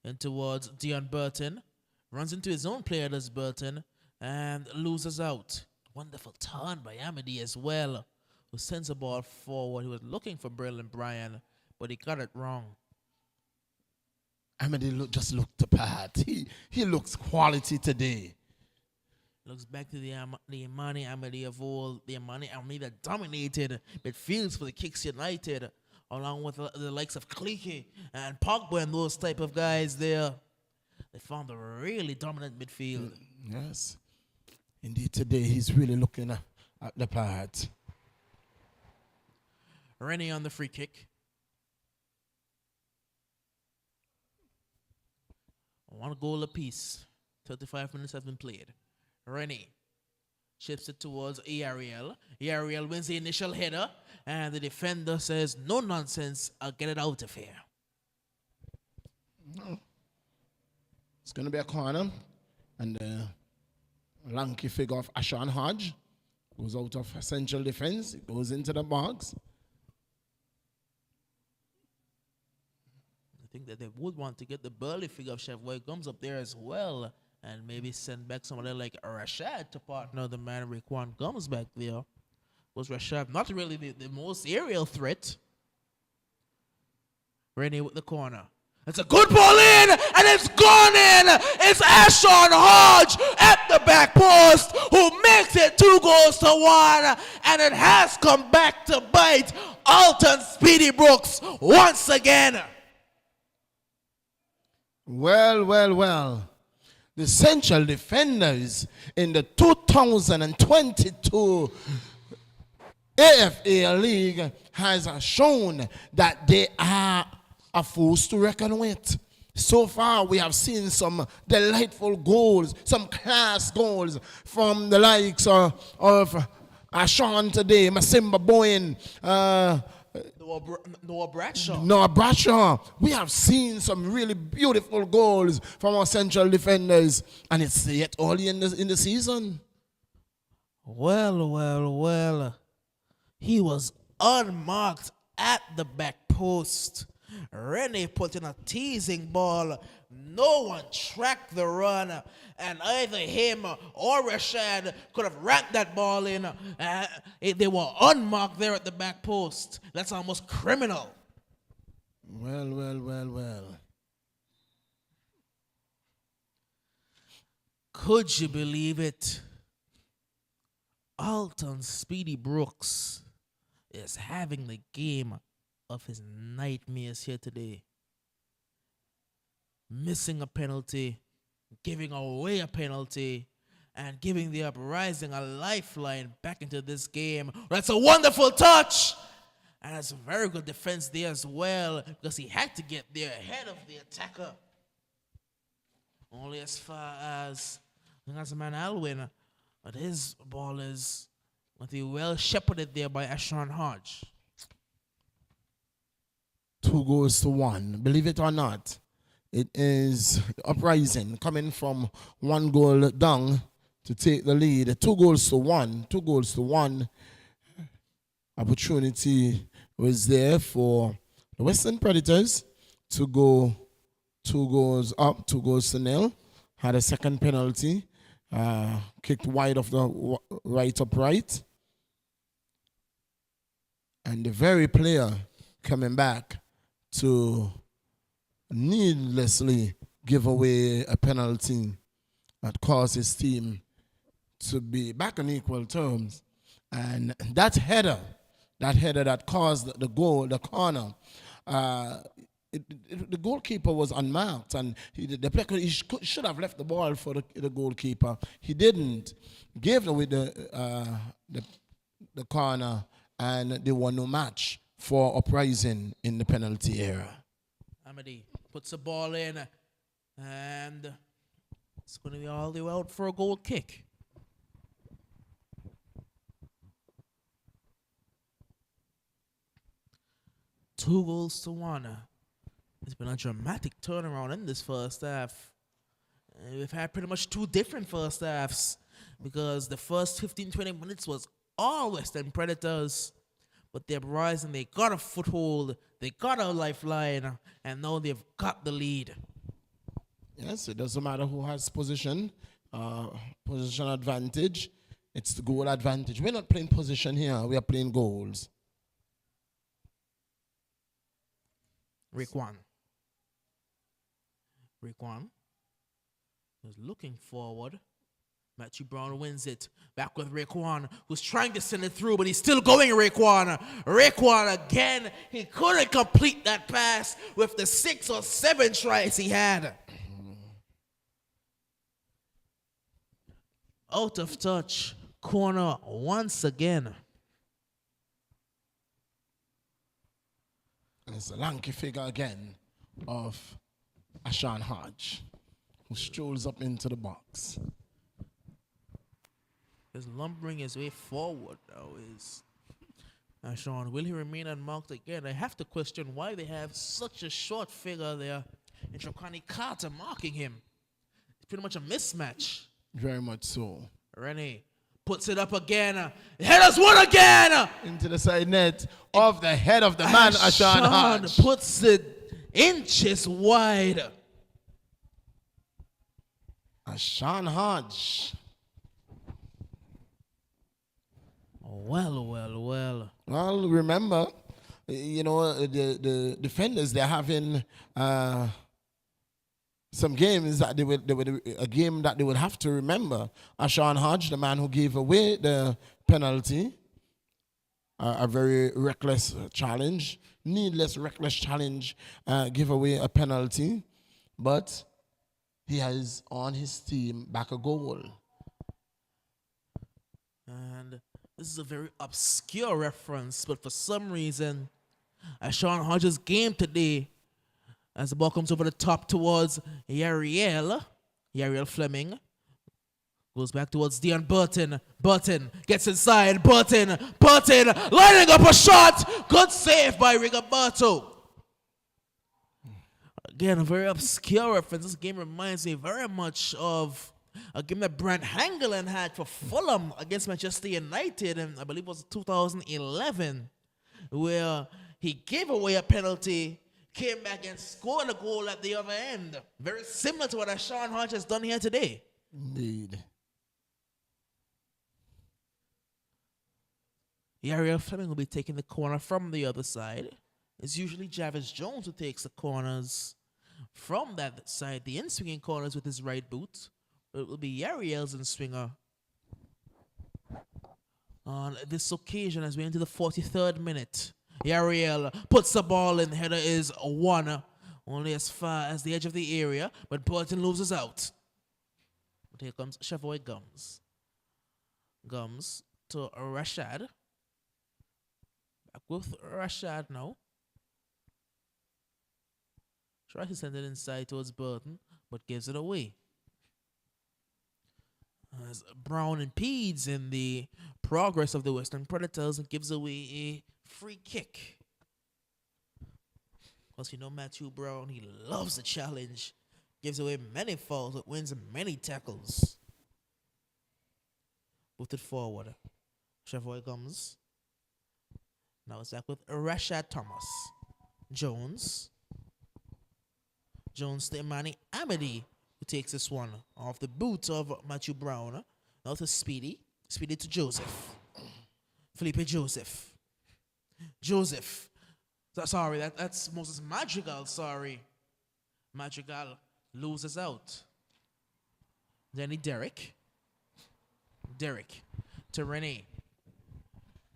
in towards Dion Burton. Runs into his own player, does Burton. And loses out. Wonderful turn by Amity as well, who sends the ball forward. He was looking for Braylon Bryan, but he got it wrong. Amity just looked the part. He looks quality today. Looks back to the Imani Amity of old. The Imani Amity that dominated midfields for the Kicks United, along with the likes of Cleaky and Pogba and those type of guys there. They found a really dominant midfield. Yes. Indeed, today he's really looking at the part. Rennie on the free kick. 1 goal apiece. 35 minutes have been played. Rennie chips it towards Ariel. Ariel wins the initial header, and the defender says, "No nonsense, I'll get it out of here." No. It's going to be a corner, and lanky figure of Ashan Hodge goes out of central defense. It goes into the box. I think that they would want to get the burly figure of Chef Boy Gums up there as well, and maybe send back somebody like Rashad to partner the man Raekwon Gums back there. Was Rashad not really the most aerial threat? Rennie with the corner. It's a good ball in, and it's gone in. It's Ashon Hodge at the back post who makes it 2-1, and it has come back to bite Alton Speedy Brooks once again. Well. The Central Defenders in the 2022 AFL League has shown that they are a force to reckon with. So far, we have seen some delightful goals, some class goals from the likes of Sean today, Masimba Bowen, Noah Bradshaw. We have seen some really beautiful goals from our central defenders, and it's yet early in the season. Well. He was unmarked at the back post. Rennie put in a teasing ball. No one tracked the run, and either him or Rashad could have racked that ball in. They were unmarked there at the back post. That's almost criminal. Well. Could you believe it? Alton Speedy Brooks is having the game of his nightmares here today. Missing a penalty, giving away a penalty, and giving the Uprising a lifeline back into this game. That's a wonderful touch! And it's a very good defense there as well, because he had to get there ahead of the attacker. Only as far as man Alwyn, but his ball is well shepherded there by Ashon Hodge. 2-1. Believe it or not, it is Uprising coming from 1 goal down to take the lead. 2-1. Opportunity was there for the Western Predators to go 2 goals up, 2-0. Had a second penalty, kicked wide of the right upright. And the very player coming back to needlessly give away a penalty that caused his team to be back on equal terms. And that header that caused the goal, the corner, the goalkeeper was unmarked, and the player should have left the ball for the goalkeeper. He didn't. Gave away the corner, and there was no match for Uprising in the penalty area. Amity puts the ball in, and it's going to be all the way out for a goal kick. Two goals to one. It's been a dramatic turnaround in this first half. We've had pretty much two different first halves because the first 15-20 minutes was all Western Predators. But the Uprising, they got a foothold, they got a lifeline, and now they've got the lead. Yes, it doesn't matter who has position advantage. It's the goal advantage. We're not playing position here, we are playing goals. Raekwon is looking forward. Matthew Brown wins it. Back with Raekwon, who's trying to send it through, but he's still going, Raekwon. Raekwon again. He couldn't complete that pass with the 6 or 7 tries he had. Out of touch. Corner once again. And it's a lanky figure again of Ashan Hodge, who strolls up into the box. Is lumbering his way forward now is Ashan. Will he remain unmarked again? I have to question why they have such a short figure there and Shokani Carter marking him. It's pretty much a mismatch. Very much so. Rennie puts it up again. Headers one again! Into the side net of the head of the man, Ashan Hodge. Puts it inches wide. Ashan Hodge. Well. Well, remember, you know, the defenders, they're having some games that a game that they would have to remember. Ashan Hodge, the man who gave away the penalty, a very reckless challenge, needless reckless challenge, give away a penalty, but he has on his team back a goal. And this is a very obscure reference, but for some reason, Ashan Hodge's game today, as the ball comes over the top towards Yariel Fleming, goes back towards Dion Burton. Burton gets inside. Burton lining up a shot. Good save by Rigoberto. Again, a very obscure reference. This game reminds me very much of a game that Brant Hangeland had for Fulham against Manchester United, and I believe it was 2011, where he gave away a penalty, came back and scored a goal at the other end. Very similar to what Ashan Hodge has done here today. Indeed. Yariel Fleming will be taking the corner from the other side. It's usually Jarvis Jones who takes the corners from that side, the in-swinging corners with his right boot. It will be Yariel's in-swinger on this occasion as we enter the 43rd minute. Yariel puts the ball in. The header is 1, only as far as the edge of the area, but Burton loses out. But here comes Chavoy Gums. Gums to Rashad. Back with Rashad now. Tries to send it inside towards Burton, but gives it away. As Brown impedes in the progress of the Western Predators and gives away a free kick. Because you know Matthew Brown, he loves the challenge. Gives away many fouls, but wins many tackles. Moved it forward. Chavoy comes. Now it's back with Rashad Thomas. Jones to Imani Amity, who takes this one off the boot of Matthew Brown. Now to Speedy to Joseph. Felipe Joseph. Sorry, that's Moses Madrigal, sorry. Madrigal loses out. Then Derek to Rennie.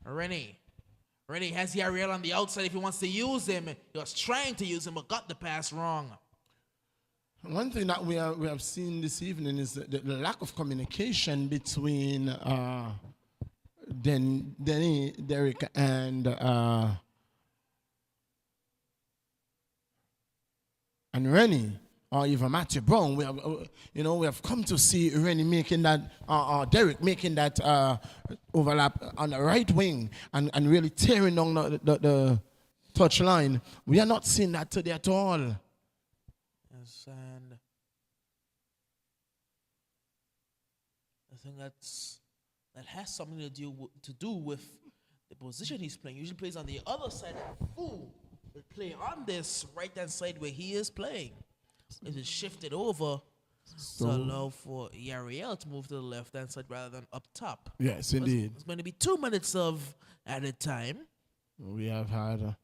Rennie has Yariel on the outside if he wants to use him. He was trying to use him, but got the pass wrong. One thing that we have seen this evening is the lack of communication between Derek and and Rennie, or even Matthew Brown, we have come to see Rennie making that, Derek making that overlap on the right wing and really tearing down the touch line. We are not seeing that today at all. Yes, and I think that has something to do with the position he's playing. He usually plays on the other side. Ooh, they play on this right hand side where he is playing. It is shifted over to allow for Yariel to move to the left hand side rather than up top. Yes, indeed. It's going to be 2 minutes of added time. We have had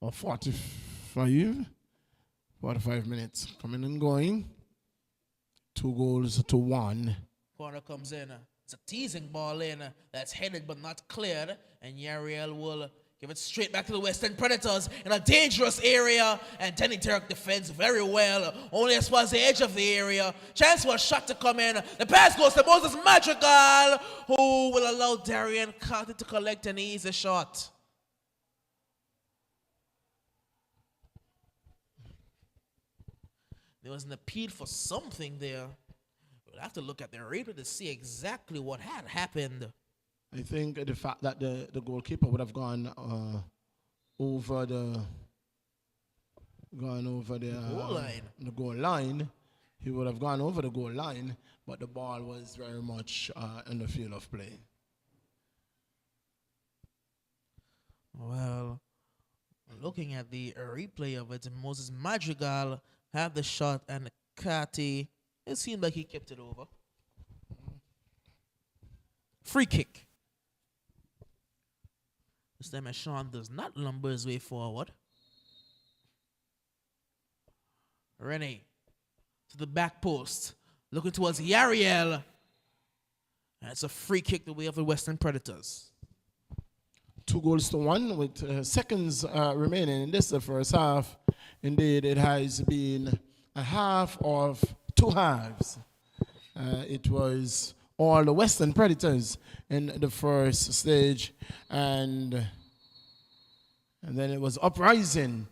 45 minutes coming and going. 2 goals to 1. Corner comes in. It's a teasing ball in that's headed but not cleared. And Yariel will give it straight back to the Western Predators in a dangerous area. And Danny Turk defends very well. Only as far as the edge of the area. Chance for a shot to come in. The pass goes to Moses Madrigal, who will allow Darian Carter to collect an easy shot. There was an appeal for something there. We'll have to look at the replay to see exactly what had happened. I think the fact that the goalkeeper would have gone over the goal line. He would have gone over the goal line, but the ball was very much in the field of play. Well, looking at the replay of it, Moses Madrigal had the shot, and Carty, it seemed like he kept it over. Free kick. This time Sean does not lumber his way forward. Rennie to the back post, looking towards Yariel. And it's a free kick the way of the Western Predators. 2 goals to 1 with seconds remaining in this the first half. Indeed, it has been a half of 2 halves. It was all the Western Predators in the first stage, and then it was Uprising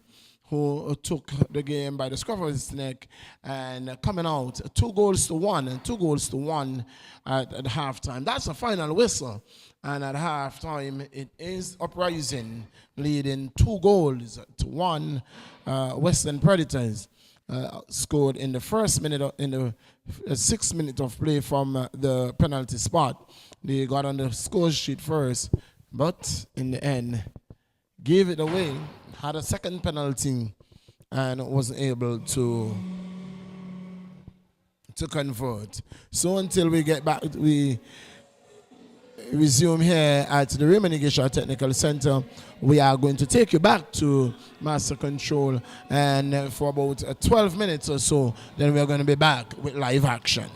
who took the game by the scruff of his neck and coming out 2 goals to 1 and 2 goals to 1 at halftime. That's the final whistle. And at halftime, it is Uprising leading 2 goals to 1. Western Predators scored in the first minute, in the 6th minute of play from the penalty spot. They got on the score sheet first, but in the end, gave it away, had a second penalty, and wasn't able to convert. So until we get back, we resume here at the Raymond Igisha Technical Center. We are going to take you back to Master Control, and for about 12 minutes or so, then we are going to be back with live action.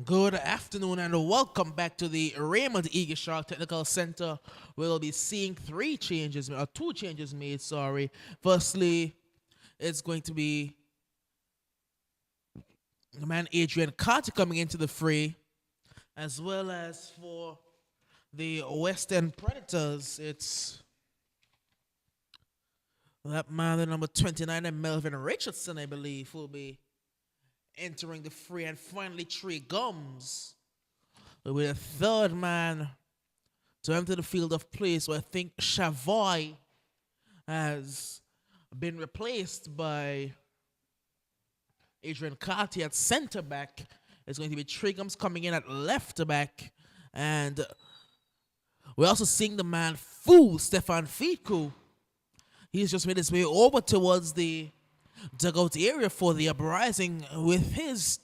Good afternoon and welcome back to the Raymond Eagle Shark Technical Center. We'll be seeing two changes made, sorry. Firstly, it's going to be the man Adrian Carter coming into the fray, as well as for the Western Predators, it's that man, the number 29, and Melvin Richardson, I believe, will be entering the fray. And finally, Trey Gums will be the third man to enter the field of play. So I think Chavoy has been replaced by Adrian Carty at center back. It's going to be Trey Gums coming in at left back. And we're also seeing the man Stefan Fiku. He's just made his way over towards the dugout area for the Uprising with his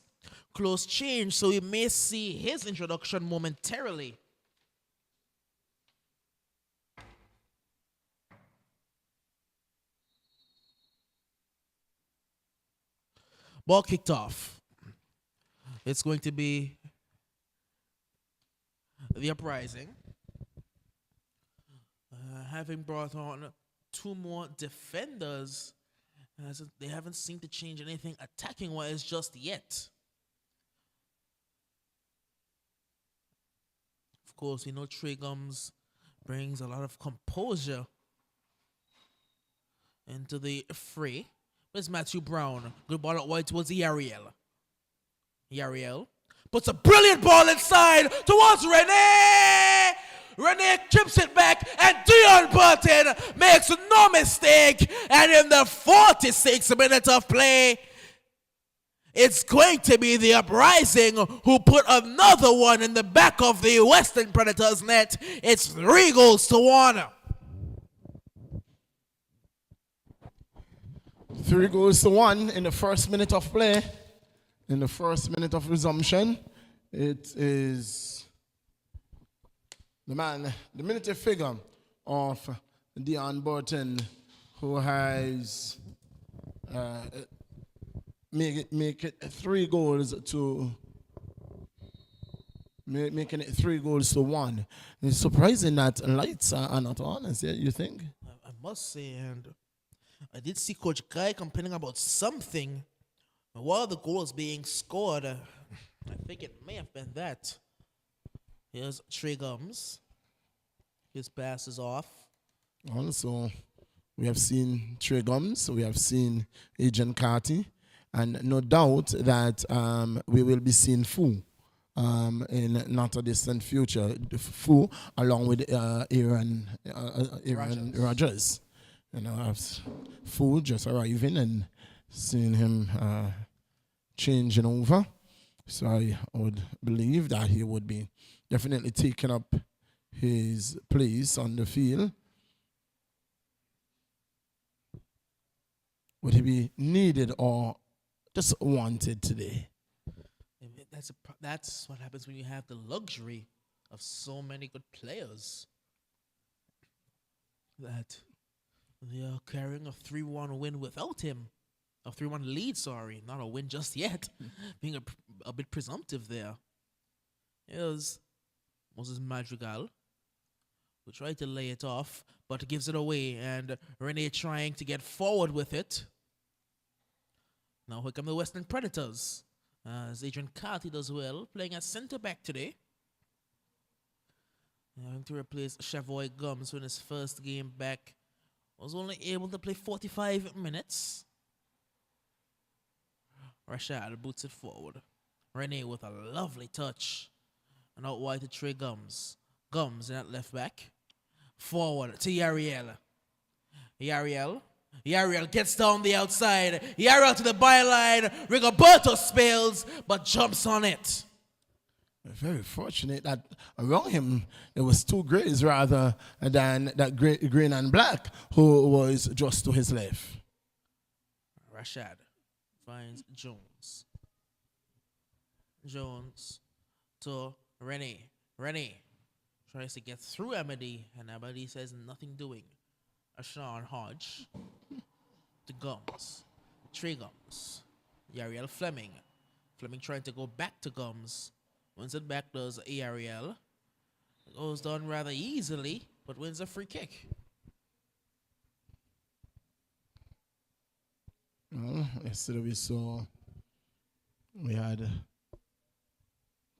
close change, so we may see his introduction momentarily. Ball kicked off. It's going to be the Uprising, having brought on two more defenders, as they haven't seemed to change anything attacking-wise just yet. Of course, we know Trey Gums brings a lot of composure into the fray. There's Matthew Brown. Good ball out wide towards Yariel. Yariel puts a brilliant ball inside towards Rene. Rene chips it back, and Dion Burton makes no mistake. And in the 46th minute of play, it's going to be the Uprising who put another one in the back of the Western Predators net. It's 3-1. 3-1 in the first minute of play. In the first minute of resumption, it is the minute figure of Dion Burton, who has make it 3 goals to making it 3-1. It's surprising that lights are not on. Is it, you think? I must say, and I did see Coach Guy complaining about something while the goal was being scored. I think it may have been that. Here's Trey Gums. His pass is off. Also, we have seen Trey Gums. We have seen Agent Carty. And no doubt that we will be seeing Fu in not a distant future. Fu along with Aaron Rodgers. You know, Fu just arriving and seeing him changing over. So I would believe that he would be definitely taking up his place on the field. Would he be needed or just wanted today? That's what happens when you have the luxury of so many good players. That they are carrying a 3-1 win without him. A 3-1 lead, sorry. Not a win just yet. Being a bit presumptive there. Here's Moses Madrigal, who tried to lay it off, but gives it away. And Rene trying to get forward with it. Now here come the Western Predators. As Adrian Carty does well, playing as center-back today. Going to replace Chavoy Gums, who in his first game back was only able to play 45 minutes. Rashad boots it forward. Rene with a lovely touch. And out wide to Trey Gums. Gums in that left back. Forward to Yariel. Yariel gets down the outside. Yariel to the byline. Rigoberto spills, but jumps on it. Very fortunate that around him there was 2 grays rather than that green and black who was just to his left. Rashad finds Jones. Jones to Rene. Rene tries to get through Amity, and Amity says nothing doing. Sean Hodge to Gums. Trey Gums. Yariel Fleming Fleming trying to go back to Gums. Wins it back, does Ariel. Goes down rather easily, but wins a free kick. Well, yesterday we had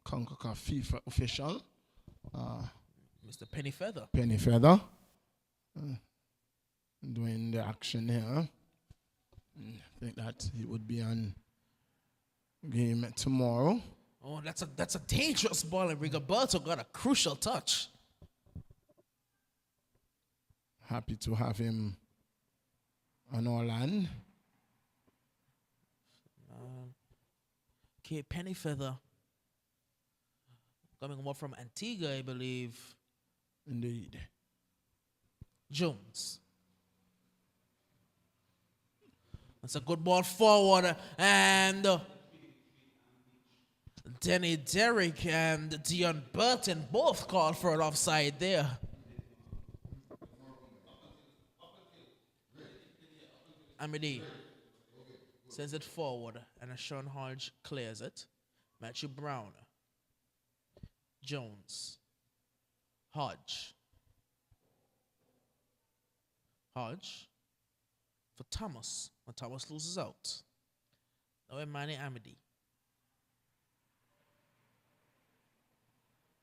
CONCACAF FIFA official, Mr. Penny Feather. Penny Feather, doing the action here. I think that he would be on game tomorrow. Oh, that's a dangerous ball, and Rigoberto got a crucial touch. Happy to have him on our land. Okay, Penny Feather. Coming over from Antigua, I believe. Indeed. Jones. That's a good ball forward, and Denny Derrick and Dion Burton both called for an offside there. Amity sends it forward, and Sean Hodge clears it. Matthew Brown. Jones. Hodge. Hodge for Thomas. When Thomas loses out. Now Manny Amity.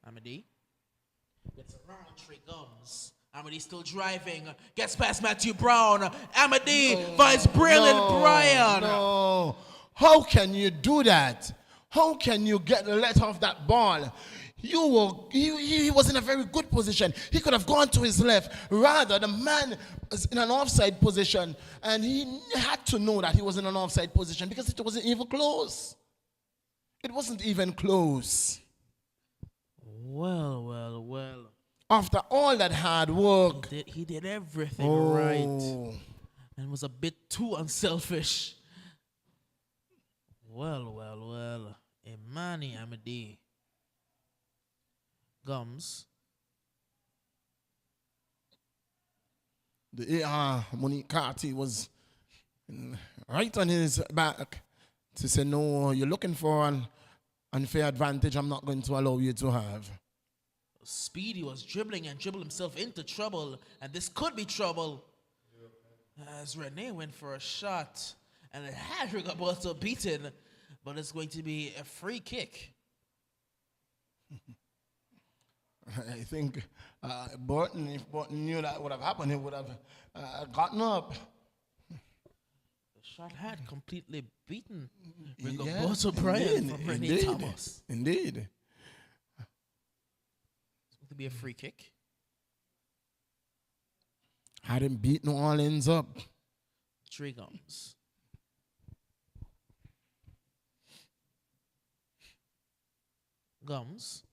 Amity gets around Trey Gums. Amity still driving. Gets past Matthew Brown. Amity finds Braylon Bryan. No. How can you do that? How can you get the let off that ball? He was in a very good position. He could have gone to his left. Rather, the man was in an offside position, and he had to know that he was in an offside position because it wasn't even close. It wasn't even close. Well. After all that hard work. He did everything right. And was a bit too unselfish. Well. Imani Amadi. Gums. The AR Monique Carty was right on his back to say, no, you're looking for an unfair advantage I'm not going to allow you to have. Speedy was dribbling and dribbled himself into trouble, and this could be trouble. As Rene went for a shot, and it had Rigoberto beaten, but it's going to be a free kick. I think if Burton knew that would have happened, he would have gotten up. The shot had completely beaten Rigoberto Bryan from Rene Thomas. Indeed. It's going to be a free kick. Had him beat New Orleans up. Trey Gums. Gums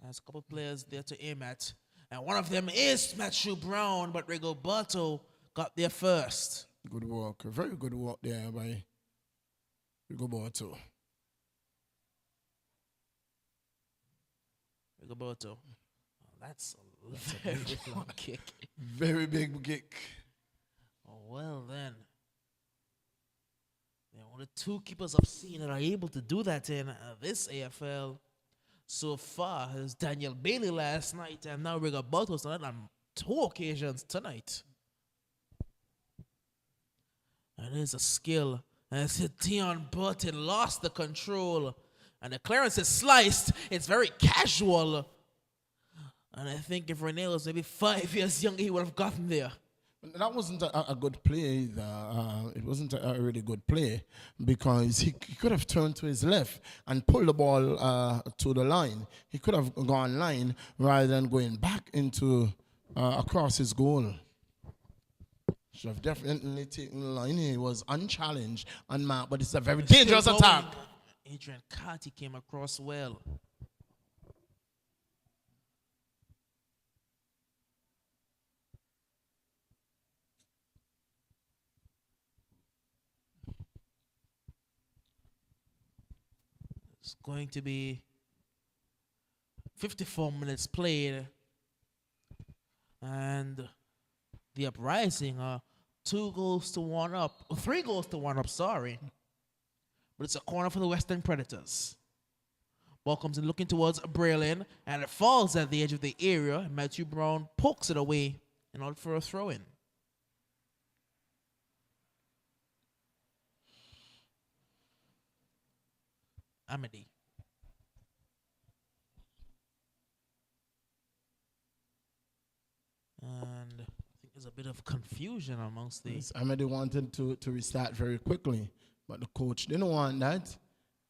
has a couple players there to aim at, and one of them is Matthew Brown, but Rigoberto got there first. Good work. Very good work there by Rigoberto. Oh, that's a very long kick. Very big kick. Oh, well then. The two keepers I've seen that are able to do that in this AFL so far is Daniel Bailey last night, and now Rigoberto's done it on 2 occasions tonight. And it is a skill. As Dion Burton lost the control, and the clearance is sliced. It's very casual. And I think if Rene was maybe 5 years younger, he would have gotten there. That wasn't a good play either. It wasn't a really good play because he could have turned to his left and pulled the ball to the line. He could have gone line rather than going back into across his goal. Should have definitely taken the line. He was unchallenged, unmarked, but it's a very dangerous attack. Adrian Carty came across well. It's going to be 54 minutes played, and the Uprising are 3 goals to 1 up, sorry. but it's a corner for the Western Predators. Ball comes in looking towards Braylon, and it falls at the edge of the area. Matthew Brown pokes it away in order for a throw-in. Amity. And I think there's a bit of confusion amongst the... Yes, Amity wanted to restart very quickly, but the coach didn't want that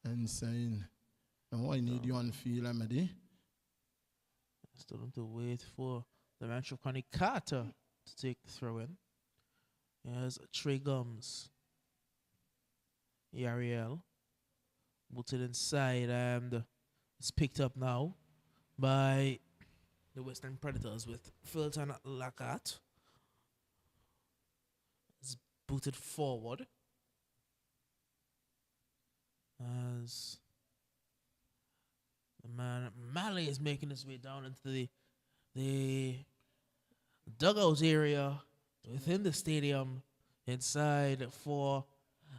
and saying, no, I need you on field, Amity. Still have to wait for the Rancho County Carter to take the throw in. Here's Trey Gums. Yariel. Puts it inside and it's picked up now by the Western Predators with Fulton Lacat. It's booted forward as the man Malley is making his way down into the dugout area within the stadium inside for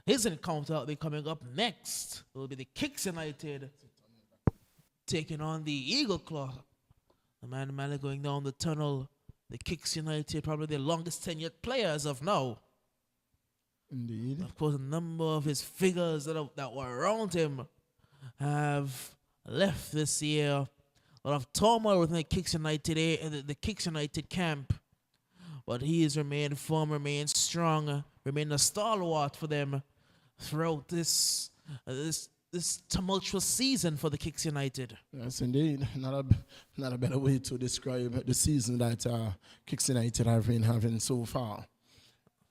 his encounter. Will be coming up next. It will be the Kicks United taking on the Eagle Claw. The man Malley going down the tunnel. The Kicks United, probably the longest tenured player as of now. Indeed. Of course, a number of his figures that were around him have left this year. A lot of turmoil within the Kicks United, the Kicks United camp. But he has remained firm, remained strong, remained a stalwart for them throughout this tumultuous season for the Kicks United. Yes, indeed. Not a better way to describe the season that Kicks United have been having so far.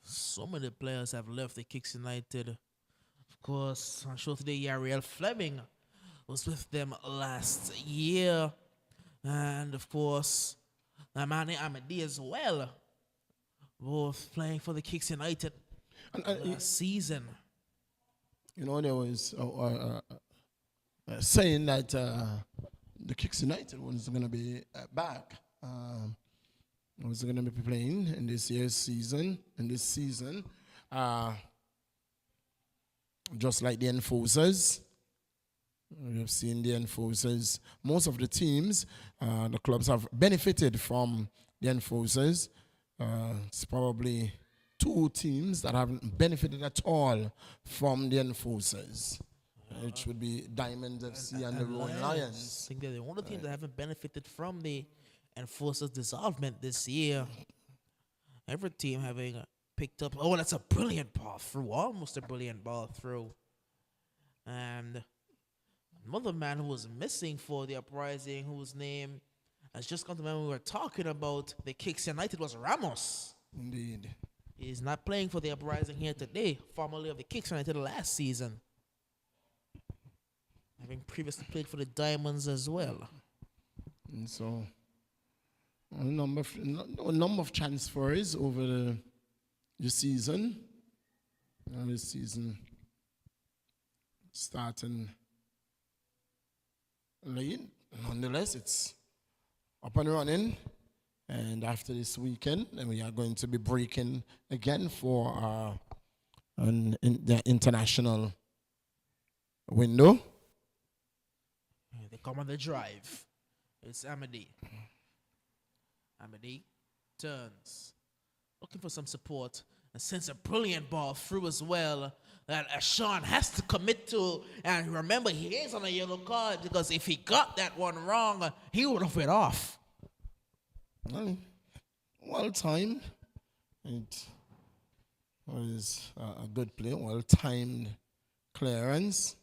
So many players have left the Kicks United. Of course, I'm sure today Yariel Fleming was with them last year. And of course, Amani Amadi as well. Both playing for the Kicks United last season. You know, there was saying that the Kicks United was going to be back. Was going to be playing in this year's season. Just like the Enforcers. We've seen the Enforcers. Most of the teams, the clubs have benefited from the Enforcers. It's probably 2 teams that haven't benefited at all from the Enforcers, which would be Diamond FC and the Rowan Lions. I think they're the only teams that haven't benefited from the Enforcers' dissolvement this year. Every team having picked up, oh, that's a brilliant ball through, almost a brilliant ball through. And another man who was missing for the Uprising, whose name has just come to mind when we were talking about the Kicks United, was Ramos. Indeed. He's not playing for the Uprising here today, formerly of the Kicks United last season, having previously played for the Diamonds as well. And so, a number of transfers over the season. This season starting late. Nonetheless, it's up and running. And after this weekend, then we are going to be breaking again for the international window. They come on the drive. It's Amity. Amity turns, looking for some support, and sends a brilliant ball through as well that Sean has to commit to. And remember, he is on a yellow card because if he got that one wrong, he would have went off. Well timed. It was a good play, well timed clearance.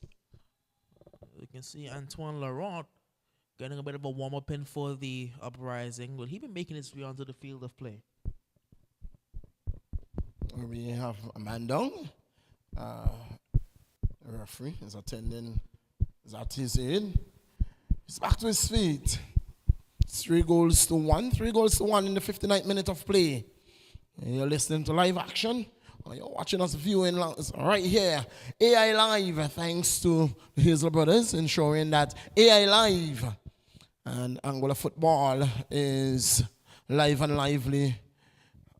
You can see Antoine Laurent getting a bit of a warm up in for the Uprising. Will he be making his way onto the field of play? We have a man down. The referee is attending, is at his aid. He's back to his feet. 3 goals to 1. 3 goals to 1 in the 59th minute of play. You're listening to live action. You're watching us viewing right here. AI Live, thanks to the Hazel Brothers, ensuring that AI Live and Angola football is live and lively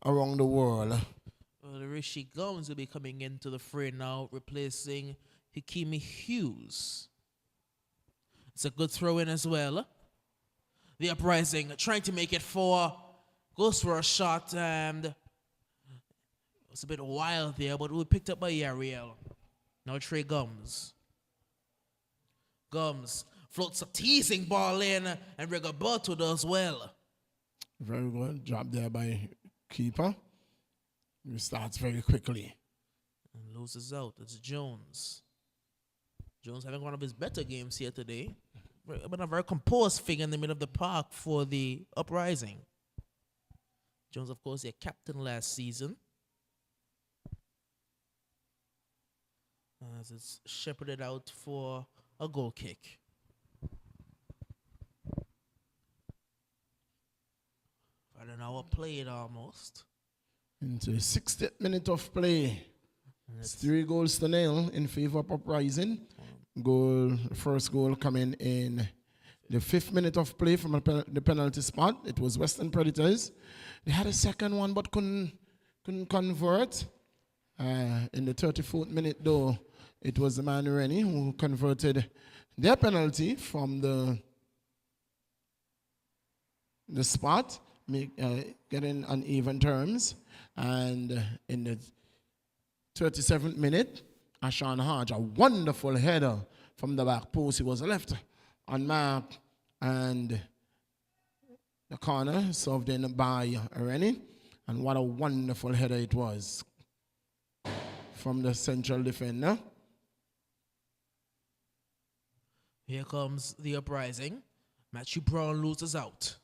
around the world. Well, Rishi Gomes will be coming into the fray now, replacing Hakimi Hughes. It's a good throw in as well. The Uprising trying to make it 4. Goes for a shot and it's a bit wild there, but we picked up by Ariel. Now Trey Gums. Gums floats a teasing ball in, and Rigoberto does well. Very good job there by keeper. He starts very quickly. And loses out. It's Jones. Jones having one of his better games here today. But a very composed figure in the middle of the park for the Uprising. Jones, of course, their captain last season. As it's shepherded out for a goal kick. About an hour played almost. Into the 60th minute of play. It's 3 goals to nil in favor of Uprising. First goal coming in the 5th minute of play from the penalty spot. It was Western Predators. They had a second one but couldn't convert. In the 34th minute though, it was the man Rennie who converted their penalty from the spot, getting on even terms. And in the 37th minute, Ashan Hodge, a wonderful header from the back post. He was left unmarked, and the corner served in by Rennie. And what a wonderful header it was from the central defender. Here comes the Uprising. Matthew Brown loses out.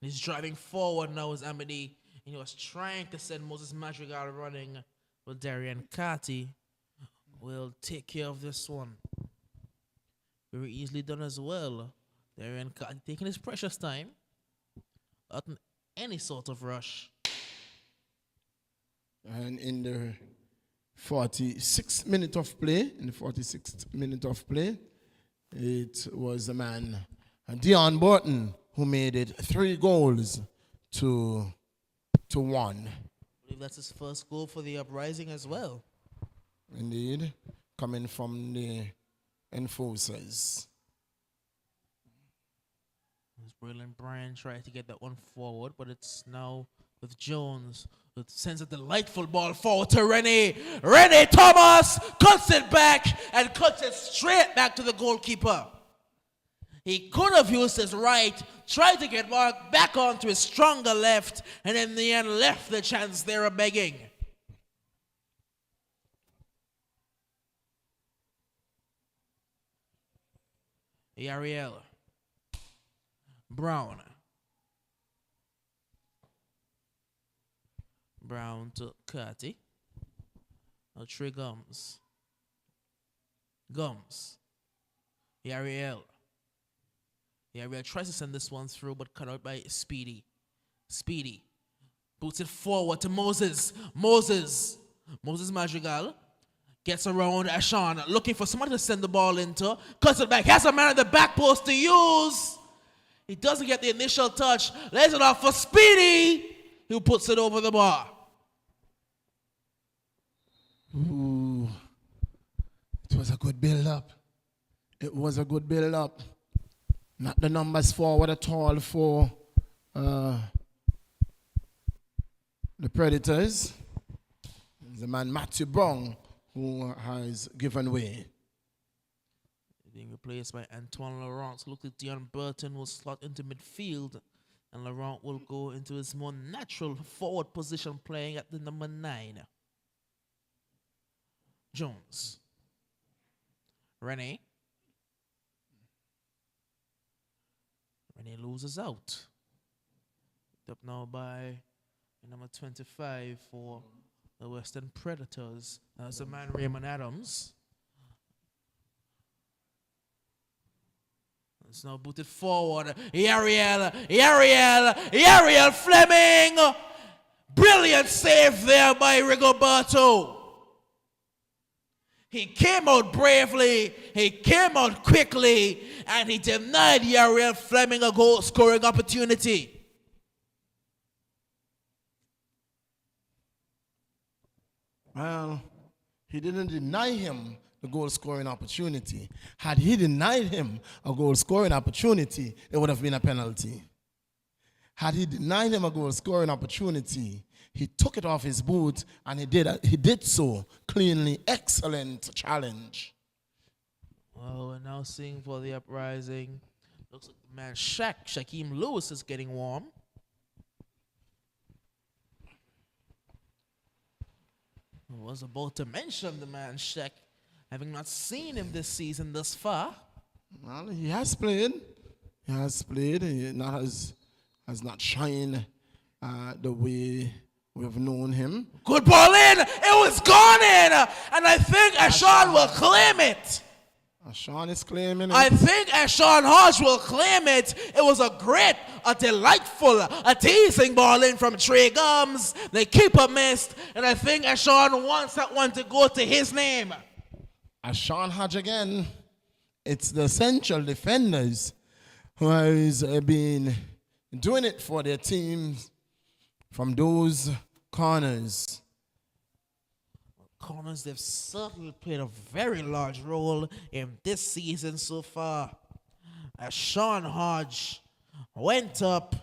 He's driving forward now as Amity. And he was trying to send Moses Madrigal running. But Darian Carty will take care of this one. Very easily done as well. Darian Carty taking his precious time. Not in any sort of rush. And in the 46th minute of play, it was the man, Dion Burton, who made it 3 goals to 1. I believe that's his first goal for the Uprising as well. Indeed, coming from the enforcers. Braylon Bryan tried to get that one forward, but it's now with Jones, who sends a delightful ball forward to Rennie. Rennie Thomas cuts it back and cuts it straight back to the goalkeeper. He could have used his right, tried to get Mark back onto his stronger left, and in the end left the chance there of begging. Ariel. Brown. Brown to Carty. Now Trey Gums. Ariel. Ariel tries to send this one through, but cut out by Speedy. Speedy boots it forward to Moses. Moses Madrigal gets around Ashan, looking for somebody to send the ball into. Cuts it back. Has a man at the back post to use. He doesn't get the initial touch. Lays it off for Speedy, who puts it over the bar. Ooh. It was a good build-up. Not the numbers forward at all for the Predators. The man Matthew Brown who has given way. Being replaced by Antoine Laurent. Look at Dion Burton will slot into midfield, and Laurent will go into his more natural forward position, playing at the number 9. Jones. Rennie loses out. Picked up now by number 25 for the Western Predators. That's the man Raymond Adams. It's now booted forward. Ariel Fleming. Brilliant save there by Rigoberto. He came out bravely, he came out quickly, and he denied Ariel Fleming a goal scoring opportunity. Well, he didn't deny him the goal scoring opportunity. Had he denied him a goal scoring opportunity, it would have been a penalty. Had he denied him a goal scoring opportunity, he took it off his boot and he did so cleanly. Excellent challenge. Well, we're now seeing for the Uprising. Looks like the man Shaquem Lewis is getting warm. I was about to mention the man Shaq, having not seen him this season thus far. Well, he has played. He has played. He has not shined the way we've known him. Good ball in. It was gone in. And I think Ashawn will claim it. Ashawn is claiming it. I think Ashawn Hodge will claim it. It was a delightful, a teasing ball in from Trey Gums. The keeper missed, and I think Ashawn wants that one to go to his name. Ashawn Hodge again. It's the central defenders who has been doing it for their teams from those corners. Corners, they've certainly played a very large role in this season so far. As Sean Hodge went up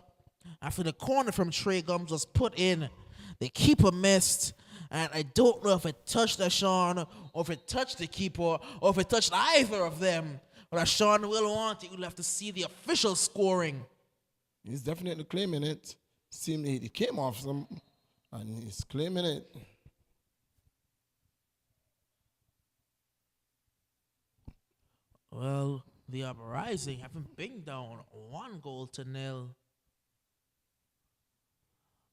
after the corner from Trey Gums was put in. The keeper missed, and I don't know if it touched Ashawn or if it touched the keeper or if it touched either of them. But Ashawn will want it. You'll have to see the official scoring. He's definitely claiming it. Seemed he came off some, and he's claiming it. Well, the Uprising haven't been down 1-0.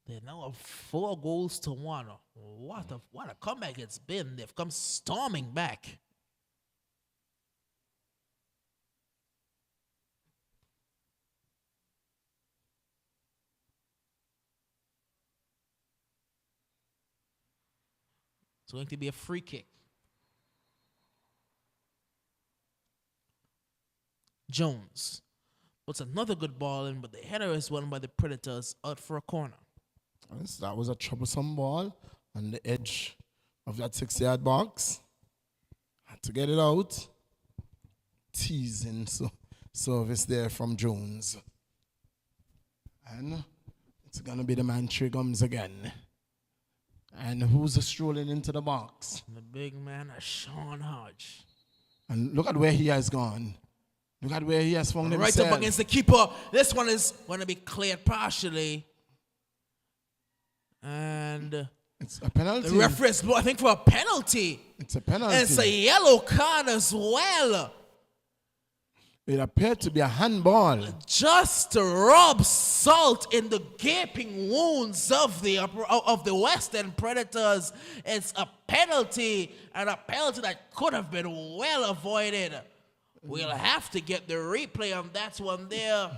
They're now up 4-1. What a comeback it's been. They've come storming back. It's going to be a free kick. Jones puts another good ball in, but the header is won by the Predators out for a corner. That was a troublesome ball on the edge of that 6-yard box. Had to get it out. Teasing service there from Jones. And it's going to be the man Trey Gums again. And who's strolling into the box? The big man, Sean Hodge. And look at where he has gone. Look at where he has found himself. Right up against the keeper. This one is going to be cleared partially. And it's a penalty. The referee is, I think, for a penalty. It's a penalty. And it's a yellow card as well. It appeared to be a handball. Just to rub salt in the gaping wounds of the Western Predators. It's a penalty, and a penalty that could have been well avoided. We'll have to get the replay on that one there.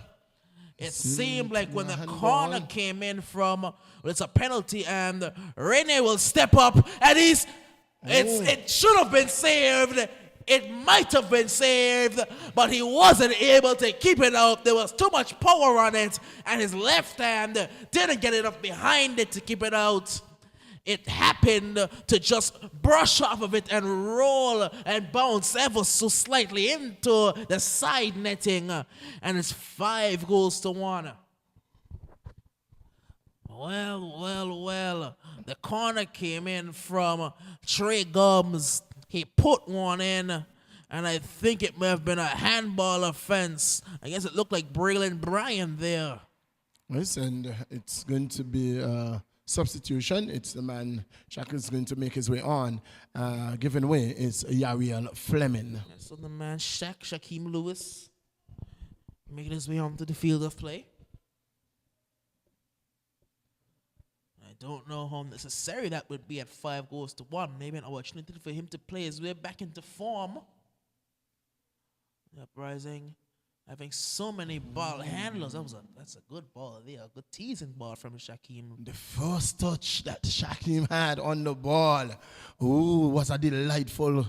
It seemed like when the corner came in from, well, it's a penalty, and Rene will step up, and it should have been saved. It might have been saved, but he wasn't able to keep it out. There was too much power on it, and his left hand didn't get enough behind it to keep it out. It happened to just brush off of it and roll and bounce ever so slightly into the side netting, and it's 5-1. Well. The corner came in from Trey Gums. He put one in, and I think it may have been a handball offense. I guess it looked like Braylon Bryan there. Yes, and it's going to be a substitution. It's the man Shaq is going to make his way on. Giving way is Yariel Fleming. So the man Shaquem Lewis, making his way onto the field of play. I don't know how necessary that would be at 5-1. Maybe an opportunity for him to play his way back into form. The Uprising having so many ball handlers. That's a good ball there. A good teasing ball from Shaquem. The first touch that Shaquem had on the ball. Ooh, was a delightful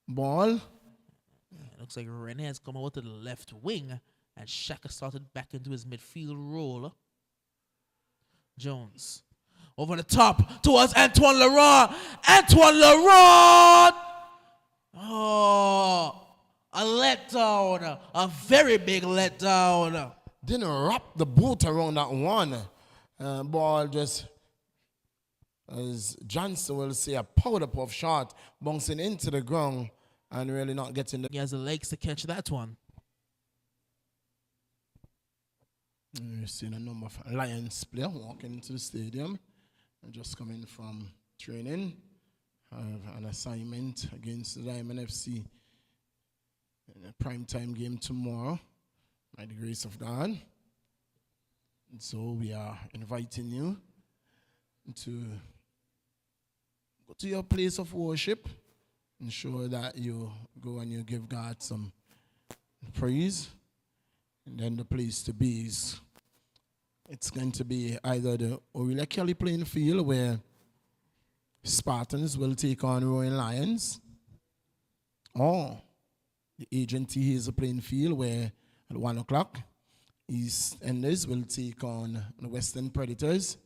ball. It looks like Rene has come out to the left wing, and Shaq has started back into his midfield role. Jones. Over the top towards Antoine Laurent. Oh, a letdown. A very big letdown. Didn't wrap the boot around that one. Ball just, as Johnson will say, a powder puff shot, bouncing into the ground and really not getting the... He has the legs to catch that one. You've seen a number of Lions players walking into the stadium. Just coming from training. Have an assignment against the Diamond FC in a primetime game tomorrow, by the grace of God. And so we are inviting you to go to your place of worship. Ensure that you go and you give God some praise. And then the place to be is, it's going to be either the Orilla Kelly playing field where Spartans will take on Roaring Lions, or the Agent T Hazel playing field where at 1 o'clock East Enders will take on the Western Predators,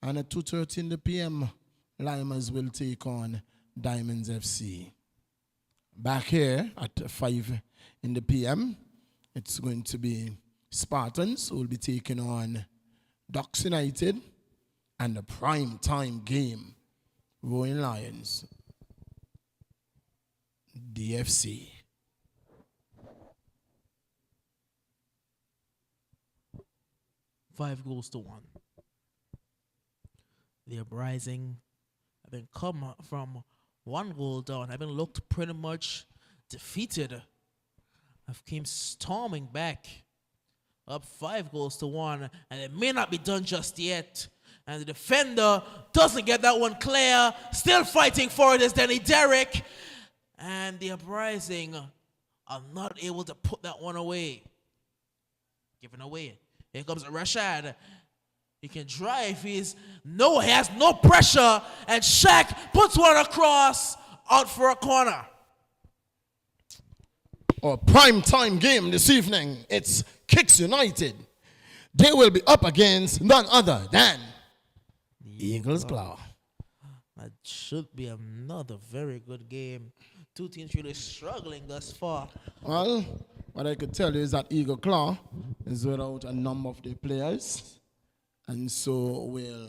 and at 2:30 in the PM Limers will take on Diamonds FC. Back here at 5 in the PM, it's going to be Spartans who will be taking on Ducks United, and the prime time game, Roaring Lions, DFC. Five goals to one. The Uprising have been come from 1 goal down. Have been looked pretty much defeated. Have came storming back, up 5 goals to 1, and it may not be done just yet. And the defender doesn't get that one clear. Still fighting for it is Danny Derrick. And the Uprising are not able to put that one away. Given away. Here comes Rashad. He can drive. He has no pressure. And Shaq puts one across, out for a corner. Our prime time game this evening, it's Kicks United. They will be up against none other than Eagles Claw. That should be another very good game. Two teams really struggling thus far. Well, what I could tell you is that Eagle Claw is without a number of their players, and so will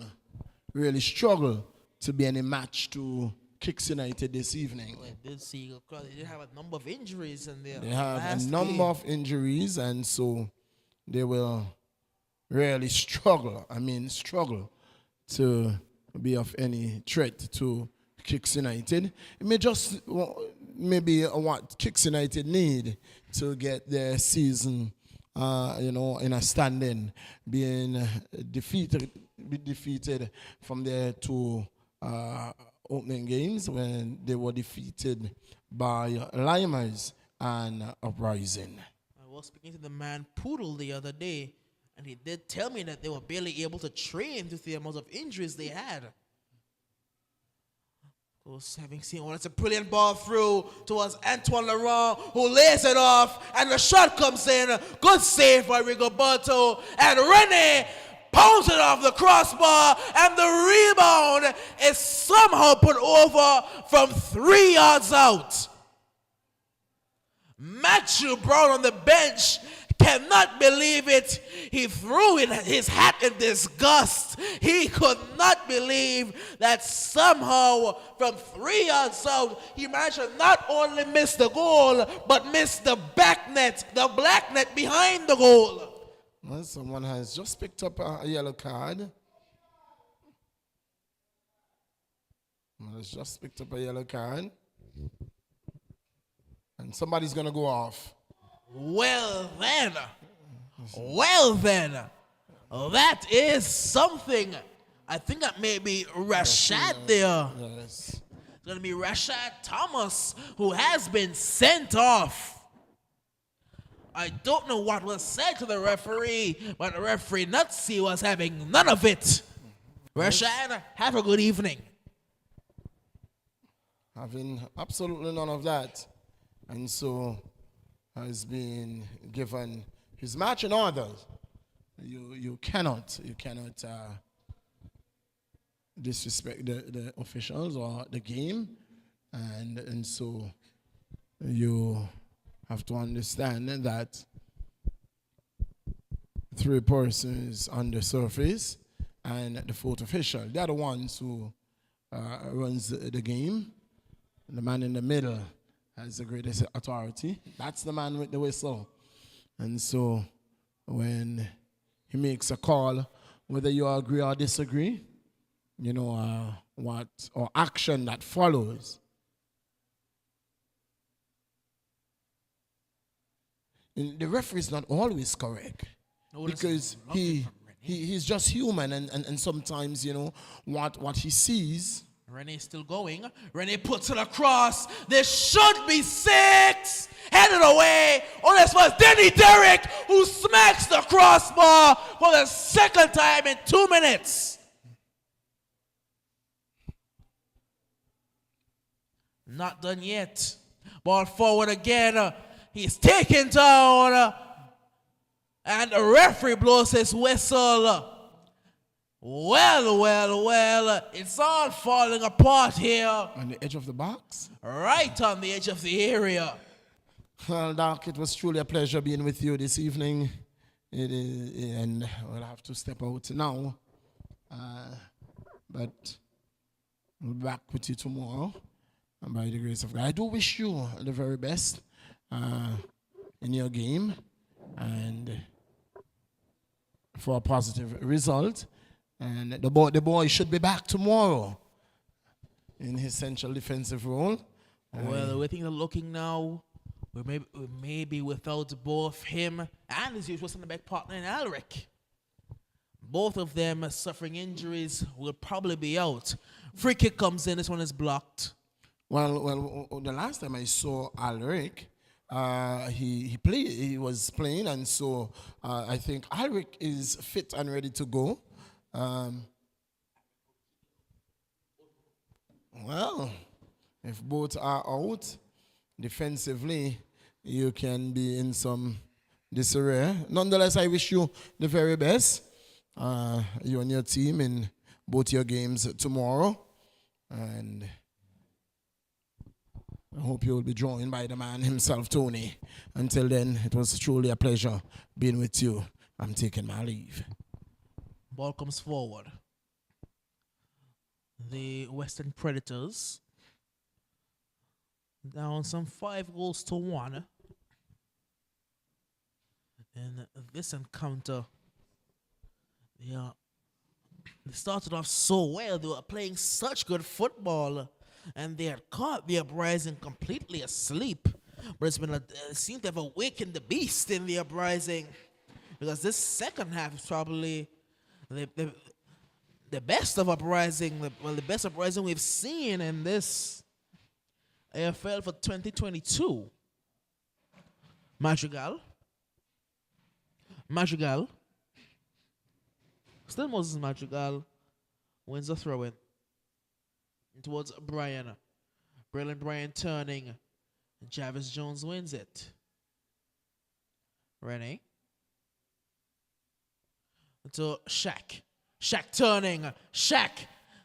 really struggle to be any match to Kicks United this evening. Well, I did see Eagle Claw. They did have a number of injuries in there. They have a number of injuries, and so they will really struggle. Struggle to be of any threat to Kicks United. It may just maybe what Kicks United need to get their season, in a standing, being defeated from their 2 opening games when they were defeated by Limers and Uprising. I was speaking to the man Poodle the other day, and he did tell me that they were barely able to train due to the amount of injuries they had. Of course, having seen one, it's a brilliant ball through towards Antoine Laurent, who lays it off, and the shot comes in. Good save by Rigoberto, and Rene pounds it off the crossbar, and the rebound is somehow put over from 3 yards out. Matthew Brown on the bench cannot believe it. He threw in his hat in disgust. He could not believe that somehow from 3 yards out, he managed to not only miss the goal, but miss the back net, the black net behind the goal. Well, someone has just picked up a yellow card. Someone has just picked up a yellow card. And somebody's going to go off. Well then, that is something. I think that may be Rashad there. Yes. It's going to be Rashad Thomas, who has been sent off. I don't know what was said to the referee, but the referee Nutsy was having none of it. Rashad, have a good evening. Having absolutely none of that. And so has been given his match in order. You cannot disrespect the officials or the game, and so you have to understand that three persons on the surface and the fourth official. They're the ones who runs the game. The man in the middle has the greatest authority. That's the man with the whistle. And so when he makes a call, whether you agree or disagree, you know, what or action that follows. And the referee is not always correct, because he's just human, and sometimes, you know, what he sees. Renee's still going. Renee puts it across. There should be 6. Headed away. Oh, this was Denny Derrick, who smacks the crossbar for the second time in 2 minutes. Not done yet. Ball forward again. He's taken down. And the referee blows his whistle. Well, it's all falling apart here. On the edge of the box? Right on the edge of the area. Well, Doc, it was truly a pleasure being with you this evening. It is, and we'll have to step out now. But we'll be back with you tomorrow. And by the grace of God, I do wish you the very best in your game and for a positive result. And the boy should be back tomorrow in his central defensive role. Well, we think they're looking now. We may be without both him and his usual center-back partner in Alric. Both of them suffering injuries, will probably be out. Free kick comes in. This one is blocked. Well, the last time I saw Alric, he was playing, and so I think Alric is fit and ready to go. Well, if both are out defensively, you can be in some disarray. Nonetheless, I wish you the very best, you and your team, in both your games tomorrow, and I hope you will be joined by the man himself, Tony. Until then, it was truly a pleasure being with you. I'm taking my leave. Ball comes forward. The Western Predators down some 5-1 in this encounter. They started off so well. They were playing such good football, and they had caught the Uprising completely asleep. But it's been seemed to have awakened the beast in the Uprising, because this second half is probably the best of Uprising, the best Uprising we've seen in this AFL for 2022. Madrigal. Still Moses Madrigal wins the throw-in towards Brian. Braylon Bryan turning. Jarvis Jones wins it. Renee. To Shaq. Shaq turning. Shaq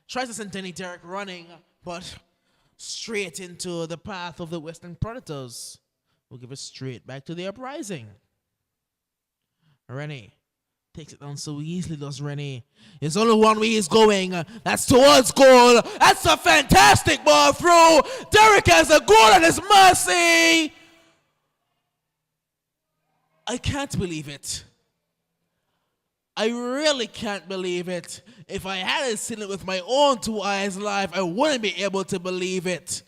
tries to send Denny Derrick running, but straight into the path of the Western Predators. We'll give it straight back to the Uprising. Rennie takes it down so easily, does Rennie. There's only one way he's going. That's towards goal. That's a fantastic ball through. Derrick has a goal at his mercy. I can't believe it. I really can't believe it. If I hadn't seen it with my own two eyes live, I wouldn't be able to believe it.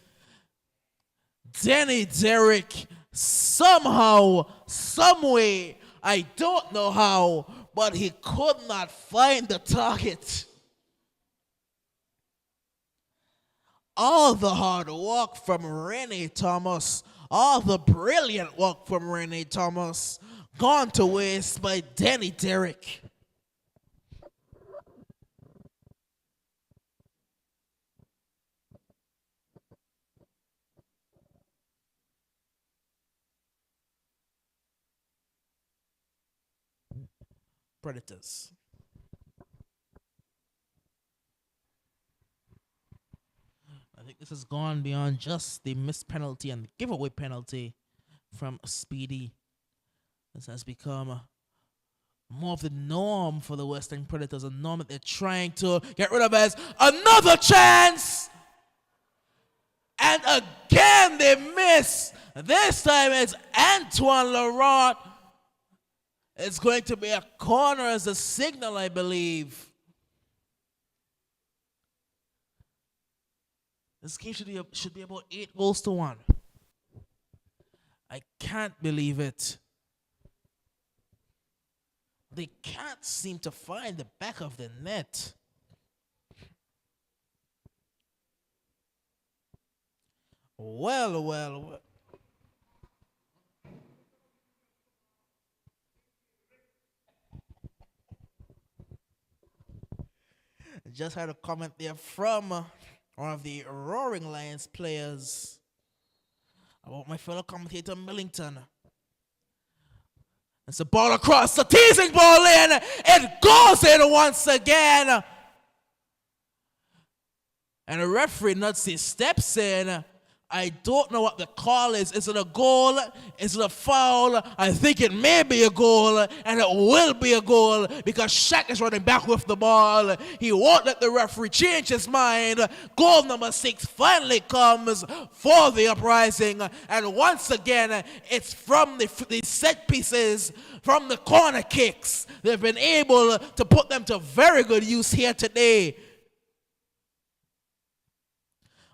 Denny Derrick, somehow, someway, I don't know how, but he could not find the target. All the hard work from Rennie Thomas, all the brilliant work from Rennie Thomas, gone to waste by Denny Derrick. Predators. think this has gone beyond just the missed penalty and the giveaway penalty from Speedy. This has become more of the norm for the Western Predators, a norm that they're trying to get rid of as another chance. And again they miss. This time it's Antoine Laurent. It's going to be a corner as a signal, I believe. This game should be about 8-1. I can't believe it. They can't seem to find the back of the net. Well. Just had a comment there from one of the Roaring Lions players about my fellow commentator Millington. It's a ball across, the teasing ball in. It goes in once again. And the referee Nutsy steps in. I don't know what the call is. Is it a goal? Is it a foul? I think it may be a goal, and it will be a goal because Shaq is running back with the ball. He won't let the referee change his mind. Goal number 6 finally comes for the Uprising, and once again, it's from the set pieces, from the corner kicks. They've been able to put them to very good use here today.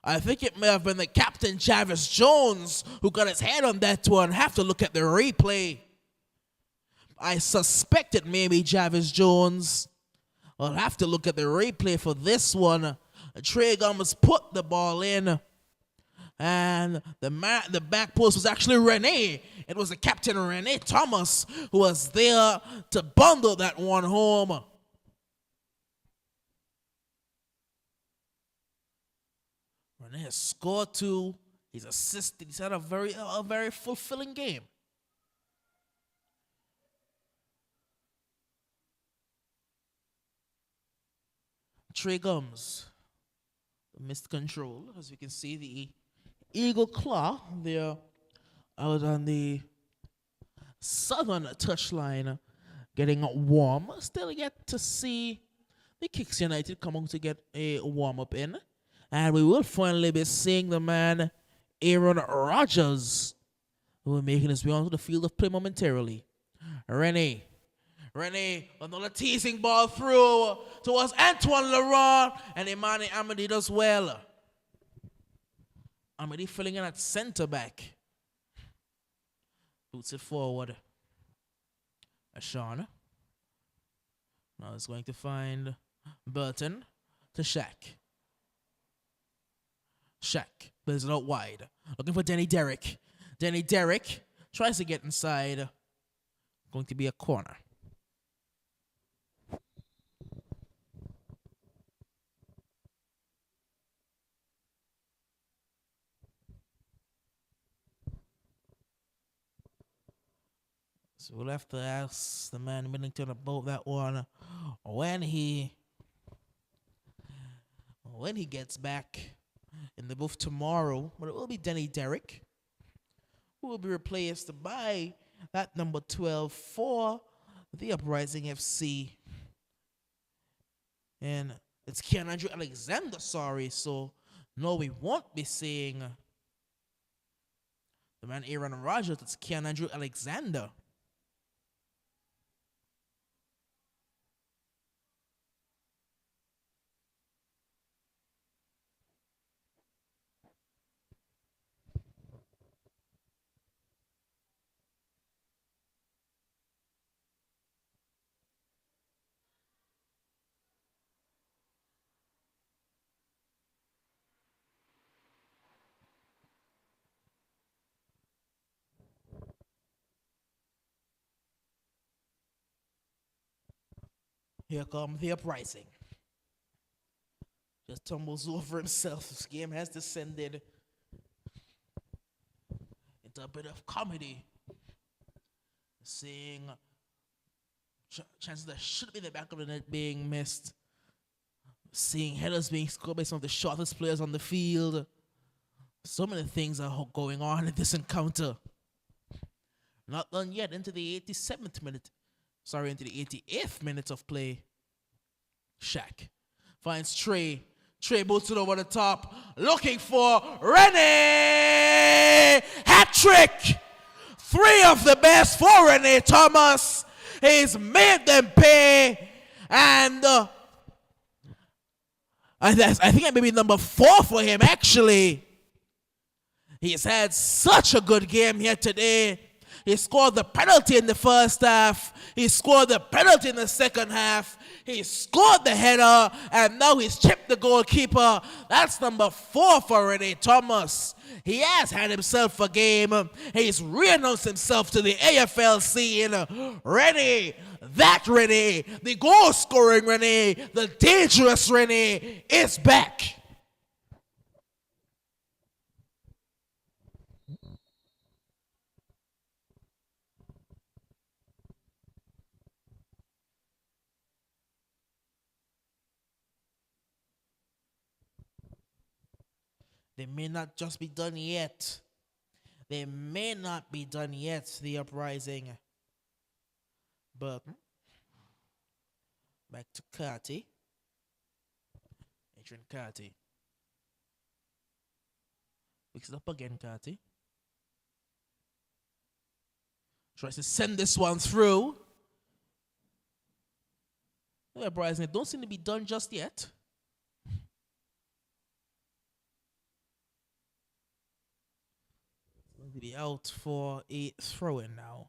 I think it may have been the captain, Jarvis Jones, who got his head on that one. Have to look at the replay. I suspect it may be Jarvis Jones. I'll have to look at the replay for this one. Trey Gums put the ball in. And the back post was actually Rene. It was the captain, Rene Thomas, who was there to bundle that one home. Rene has scored 2. He's assisted. He's had a very fulfilling game. Trey Gums missed control. As you can see, the Eagle Claw there out on the southern touchline getting warm. Still yet to see the Kicks United come on to get a warm-up in. And we will finally be seeing the man, Aaron Rodgers, who will be making his way onto the field of play momentarily. Rene, another teasing ball through towards Antoine Laurent, and Imani Amadi does well. Amadi filling in at center back. Boots it forward. Sean. Now it's going to find Burton to Shaq. Shaq plays it out wide. Looking for Denny Derrick. Denny Derrick tries to get inside. Going to be a corner. So we'll have to ask the man Millington about that one when he gets back in the booth tomorrow. But it will be Denny Derrick, who will be replaced by that number 12 for the Uprising FC. And it's Kian Andrew Alexander, so no, we won't be seeing the man Aaron Rodgers. It's Kian Andrew Alexander. Here comes the Uprising. Just tumbles over himself. This game has descended into a bit of comedy. Seeing chances that should be the back of the net being missed. Seeing headers being scored by some of the shortest players on the field. So many things are going on in this encounter. Not done yet. Into the 87th minute. Sorry, into the 88th minute of play. Shaq finds Trey. Trey boots it over the top. Looking for Rene! Hat trick! 3 of the best for Rene Thomas. He's made them pay. And I think it may be number 4 for him, actually. He's had such a good game here today. He scored the penalty in the first half. He scored the penalty in the second half. He scored the header, and now he's chipped the goalkeeper. That's number 4 for Rene Thomas. He has had himself a game. He's re-announced himself to the AFL scene. Rene, that Rene, the goal-scoring Rene, the dangerous Rene is back. They may not just be done yet. They may not be done yet, the Uprising. But back to Carty. Adrian Carty. Picks it up again, Carty. Tries to send this one through. The Uprising don't seem to be done just yet. To be out for a throw-in now.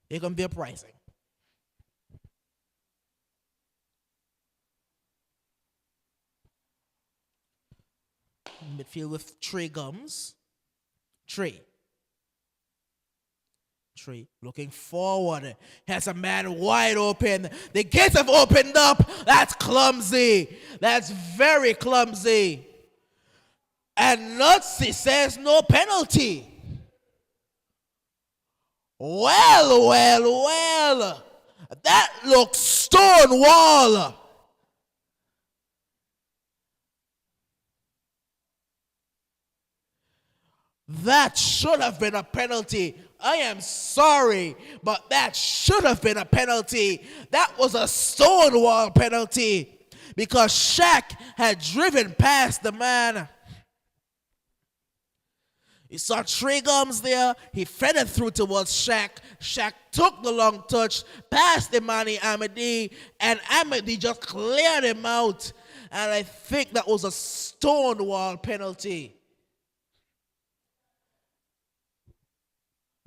Here comes the Uprising. Midfield with Trey Gums. Trey looking forward. Has a man wide open. The gates have opened up. That's clumsy. That's very clumsy. And Nazi says no penalty. Well. That looks stonewall. That should have been a penalty. I am sorry, but that should have been a penalty. That was a stonewall penalty because Shaq had driven past the man. You saw Trey Gums there. He fed it through towards Shaq. Shaq took the long touch past Imani Amadi, and Amadi just cleared him out. And I think that was a stonewall penalty.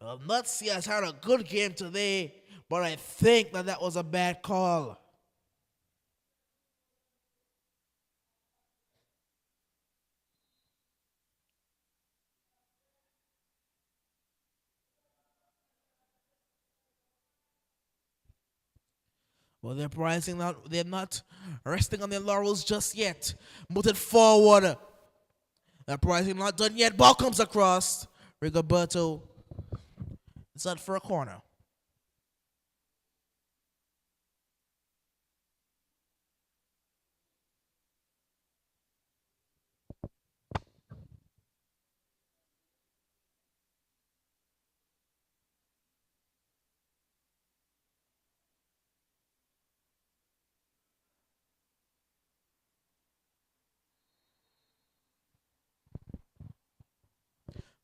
Well, Nutsy has had a good game today, but I think that was a bad call. Well, they're not resting on their laurels just yet. Moved it forward. The Uprising not done yet. Ball comes across. Rigoberto. It's out for a corner.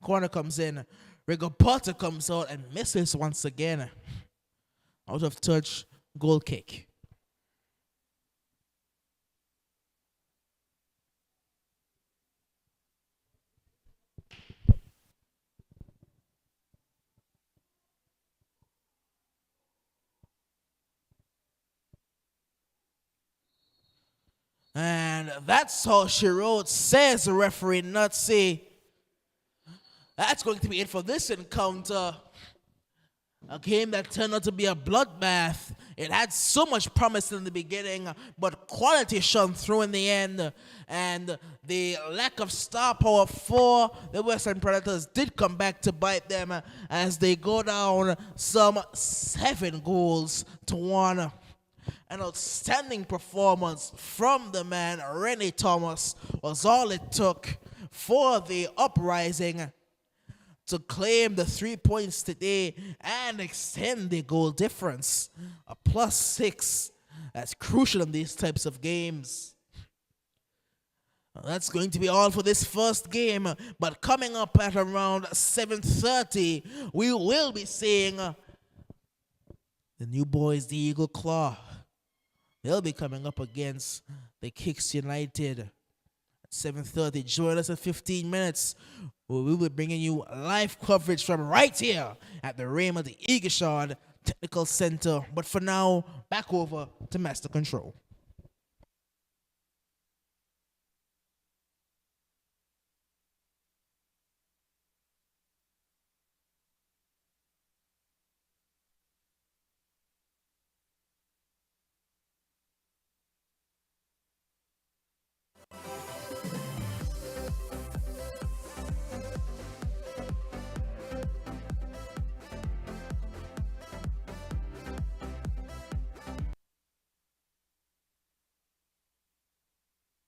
Corner comes in. Rigoberto comes out and misses once again. Out of touch, goal kick. And that's how she wrote, says the referee Nutsy. That's going to be it for this encounter. A game that turned out to be a bloodbath. It had so much promise in the beginning, but quality shone through in the end. And the lack of star power for the Western Predators did come back to bite them as they go down some 7-1. An outstanding performance from the man, Rennie Thomas, was all it took for the Uprising to claim the 3 points today and extend the goal difference. A +6. That's crucial in these types of games. Well, that's going to be all for this first game. But coming up at around 7:30, we will be seeing the new boys, the Eagle Claw. They'll be coming up against the Kicks United at 7:30. Join us in 15 minutes. We will be bringing you live coverage from right here at the Raymond Eagleshard Technical Center. But for now, back over to Master Control.